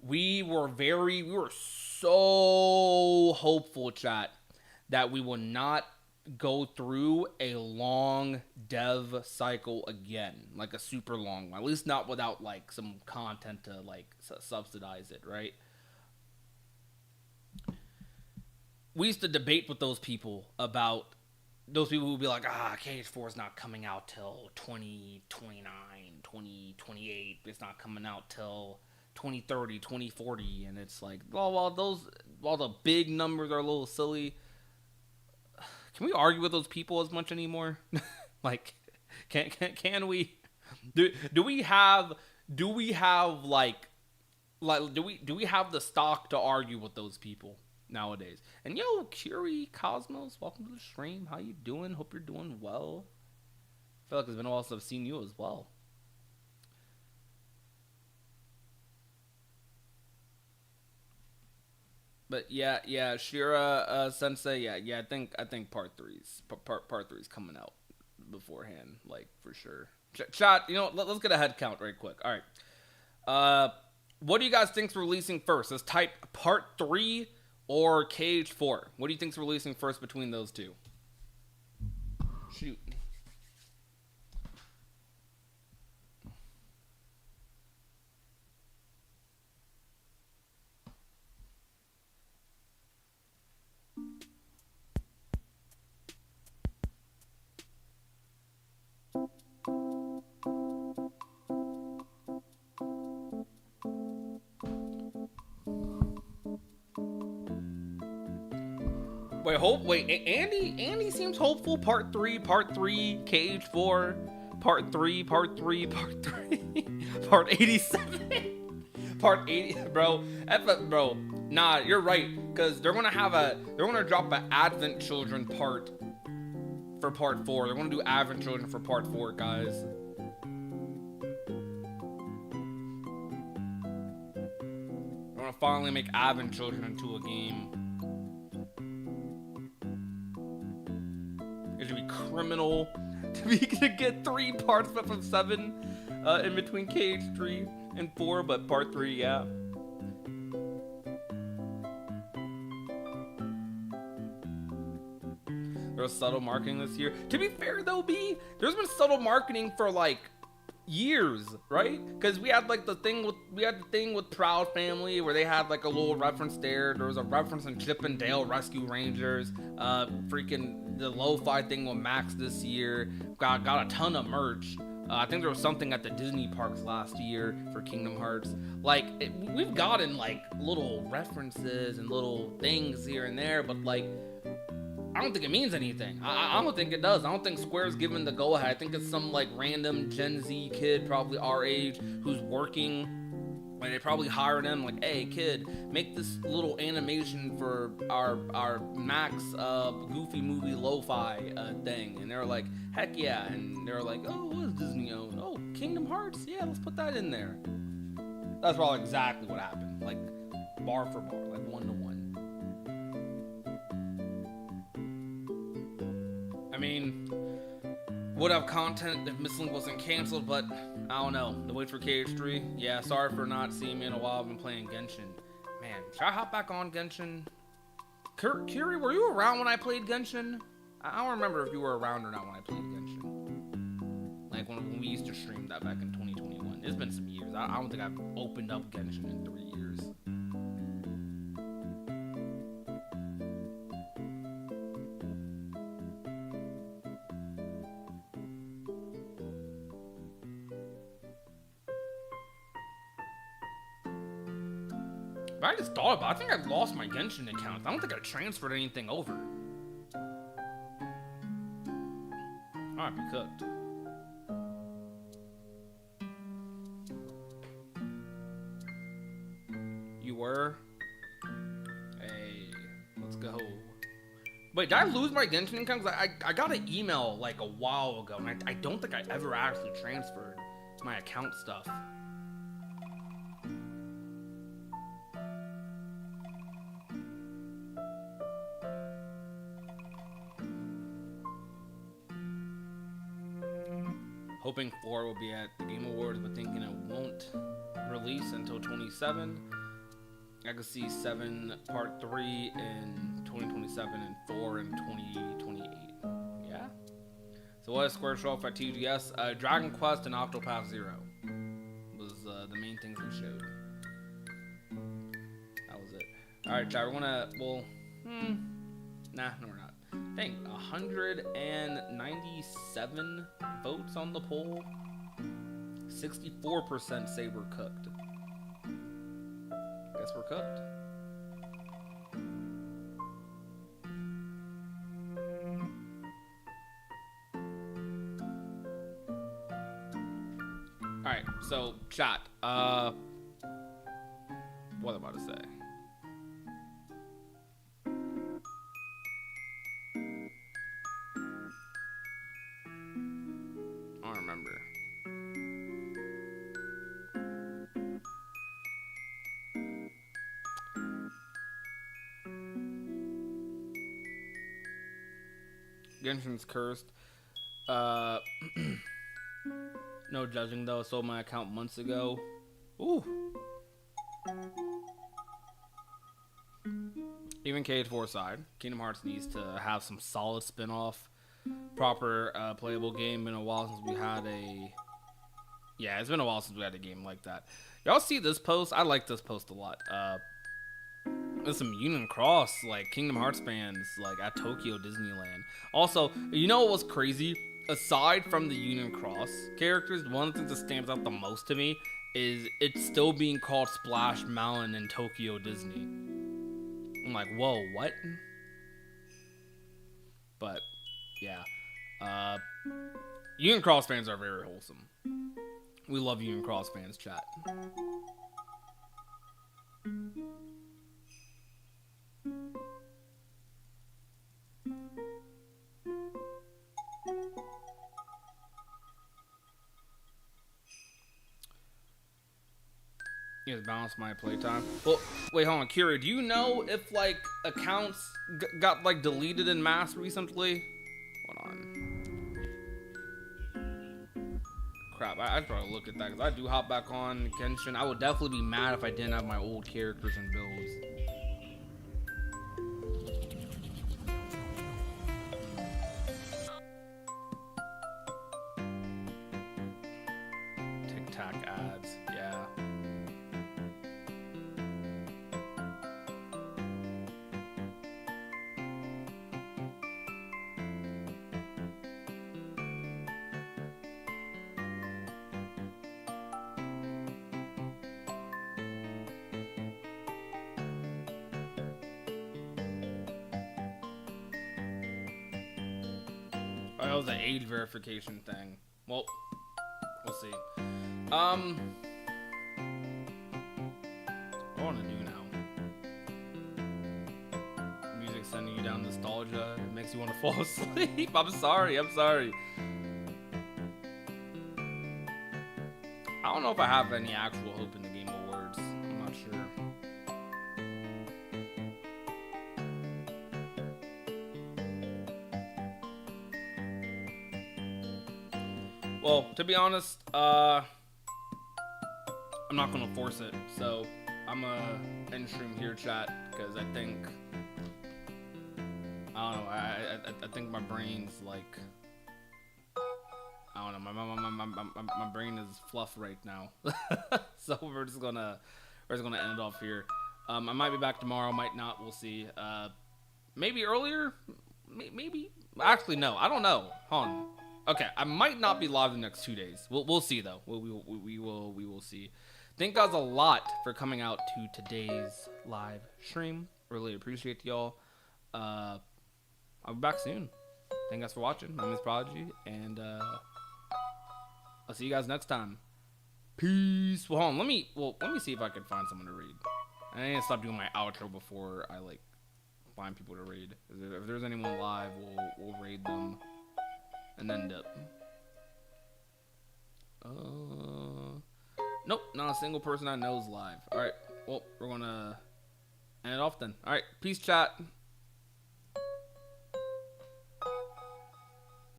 A: we were so hopeful, chat, that we will not go through a long dev cycle again, like a super long one. At least not without like some content to like subsidize it, right? We used to debate with those people about those people who be like, KH4 is not coming out till 2029, 2028. It's not coming out till 2030, 2040. And it's like, while the big numbers are a little silly, can we argue with those people as much anymore? Like, can we? Do we have the stock to argue with those people nowadays? And yo, Curie Cosmos, welcome to the stream. How you doing? Hope you're doing well. I feel like it's been a while since I've seen you as well. But yeah, Shira Sensei, yeah. I think part three's coming out beforehand, like for sure. Chat, let's get a head count right quick. All right, what do you guys think's releasing first? Let's type part 3 or Cage 4. What do you think's releasing first between those two? Shoot. Andy seems hopeful. Part 3, Cage 4, part 3, part 87, part 80, bro. Bro, nah, you're right, because they're gonna drop an Advent Children part for part 4. They're gonna do Advent Children for part 4, guys. They're gonna finally make Advent Children into a game. It should be criminal to get 3 parts of FF7 in between KH3 and 4, but part 3, yeah. There was subtle marketing this year. To be fair though, there's been subtle marketing for like years, right? Because we had the thing with Proud Family where they had like a little reference there. There was a reference in Chip and Dale Rescue Rangers. Freaking the lo-fi thing with Max this year. Got a ton of merch. I think there was something at the Disney parks last year for Kingdom Hearts. We've gotten like little references and little things here and there, but like I don't think it means anything. I don't think it does. I don't think Square's given the go-ahead. I think it's some like random Gen Z kid, probably our age, who's working. Like they probably hired him, like, hey kid, make this little animation for our Max Goofy movie lo-fi thing. And they're like, heck yeah. And they're like, oh, what does Disney own? Oh, Kingdom Hearts? Yeah, let's put that in there. That's probably exactly what happened. Like bar for bar, like 1-to-1. I mean, would have content if Missing wasn't canceled, but I don't know. The wait for KH3. Yeah, sorry for not seeing me in a while. I've been playing Genshin. Man, should I hop back on Genshin? Kiri, were you around when I played Genshin? I don't remember if you were around or not when I played Genshin. Like when we used to stream that back in 2021. It's been some years. I don't think I've opened up Genshin in 3 years. But I just thought about it. I think I've lost my Genshin account. I don't think I transferred anything over. Alright, be cooked. You were? Hey, let's go. Wait, did I lose my Genshin account? Cause I got an email like a while ago, and I don't think I ever actually transferred my account stuff. Hoping 4 will be at the Game Awards, but thinking it won't release until 27. I could see 7 Part 3 in 2027 and 4 in 2028. Yeah? So what is Square show off at TGS? Dragon Quest and Octopath Zero was the main things we showed. That was it. Alright, chat, we're gonna, nah, no we're not. Dang, 197 votes on the poll. 64% say we're cooked. Guess we're cooked. Alright, so chat. What am I about to say? I don't remember. Genshin's cursed. No judging though. Sold my account months ago. Ooh. Even K4 side, Kingdom Hearts needs to have some solid spin-off, proper playable game. Been a while since we had a. Yeah, it's been a while since we had a game like that. Y'all see this post? I like this post a lot. There's some Union Cross, like Kingdom Hearts fans, like at Tokyo Disneyland. Also, you know what was crazy? Aside from the Union Cross characters, one of the things that stands out the most to me is it's still being called Splash Mountain in Tokyo Disney. I'm like, whoa, what? But yeah, Union Cross fans are very wholesome. We love Union Cross fans, chat. You guys balance my playtime. Well, wait, hold on, Kira. Do you know if like accounts got like deleted in mass recently? Hold on. Crap, I'd probably look at that because I do hop back on Genshin. I would definitely be mad if I didn't have my old characters and builds. Tic-tac ads, yeah. Oh, that was an age verification thing. Well, we'll see. What do I want to do now? Music sending you down nostalgia. It makes you want to fall asleep. I'm sorry. I don't know if I have any actual hope in the Game Awards. I'm not sure. Well, to be honest, I'm not gonna force it, so I'm gonna end stream here, chat, because I think I don't know. I think my brain's like I don't know. My brain is fluff right now, so we're just gonna end it off here. I might be back tomorrow, might not. We'll see. Maybe earlier. Maybe. Actually, no. I don't know. Hold on. Okay, I might not be live the next 2 days. We'll see though. We will see. Thank you guys a lot for coming out to today's live stream. Really appreciate y'all. I'll be back soon. Thank you guys for watching. My name is Prodigy, and I'll see you guys next time. Peace. Well, hold on. Let me see if I can find someone to read. I need to stop doing my outro before I like find people to raid. If there's anyone live, we'll raid them. And then dip. Nope, not a single person I know is live. Alright, well, we're gonna end it off then. Alright, peace, chat.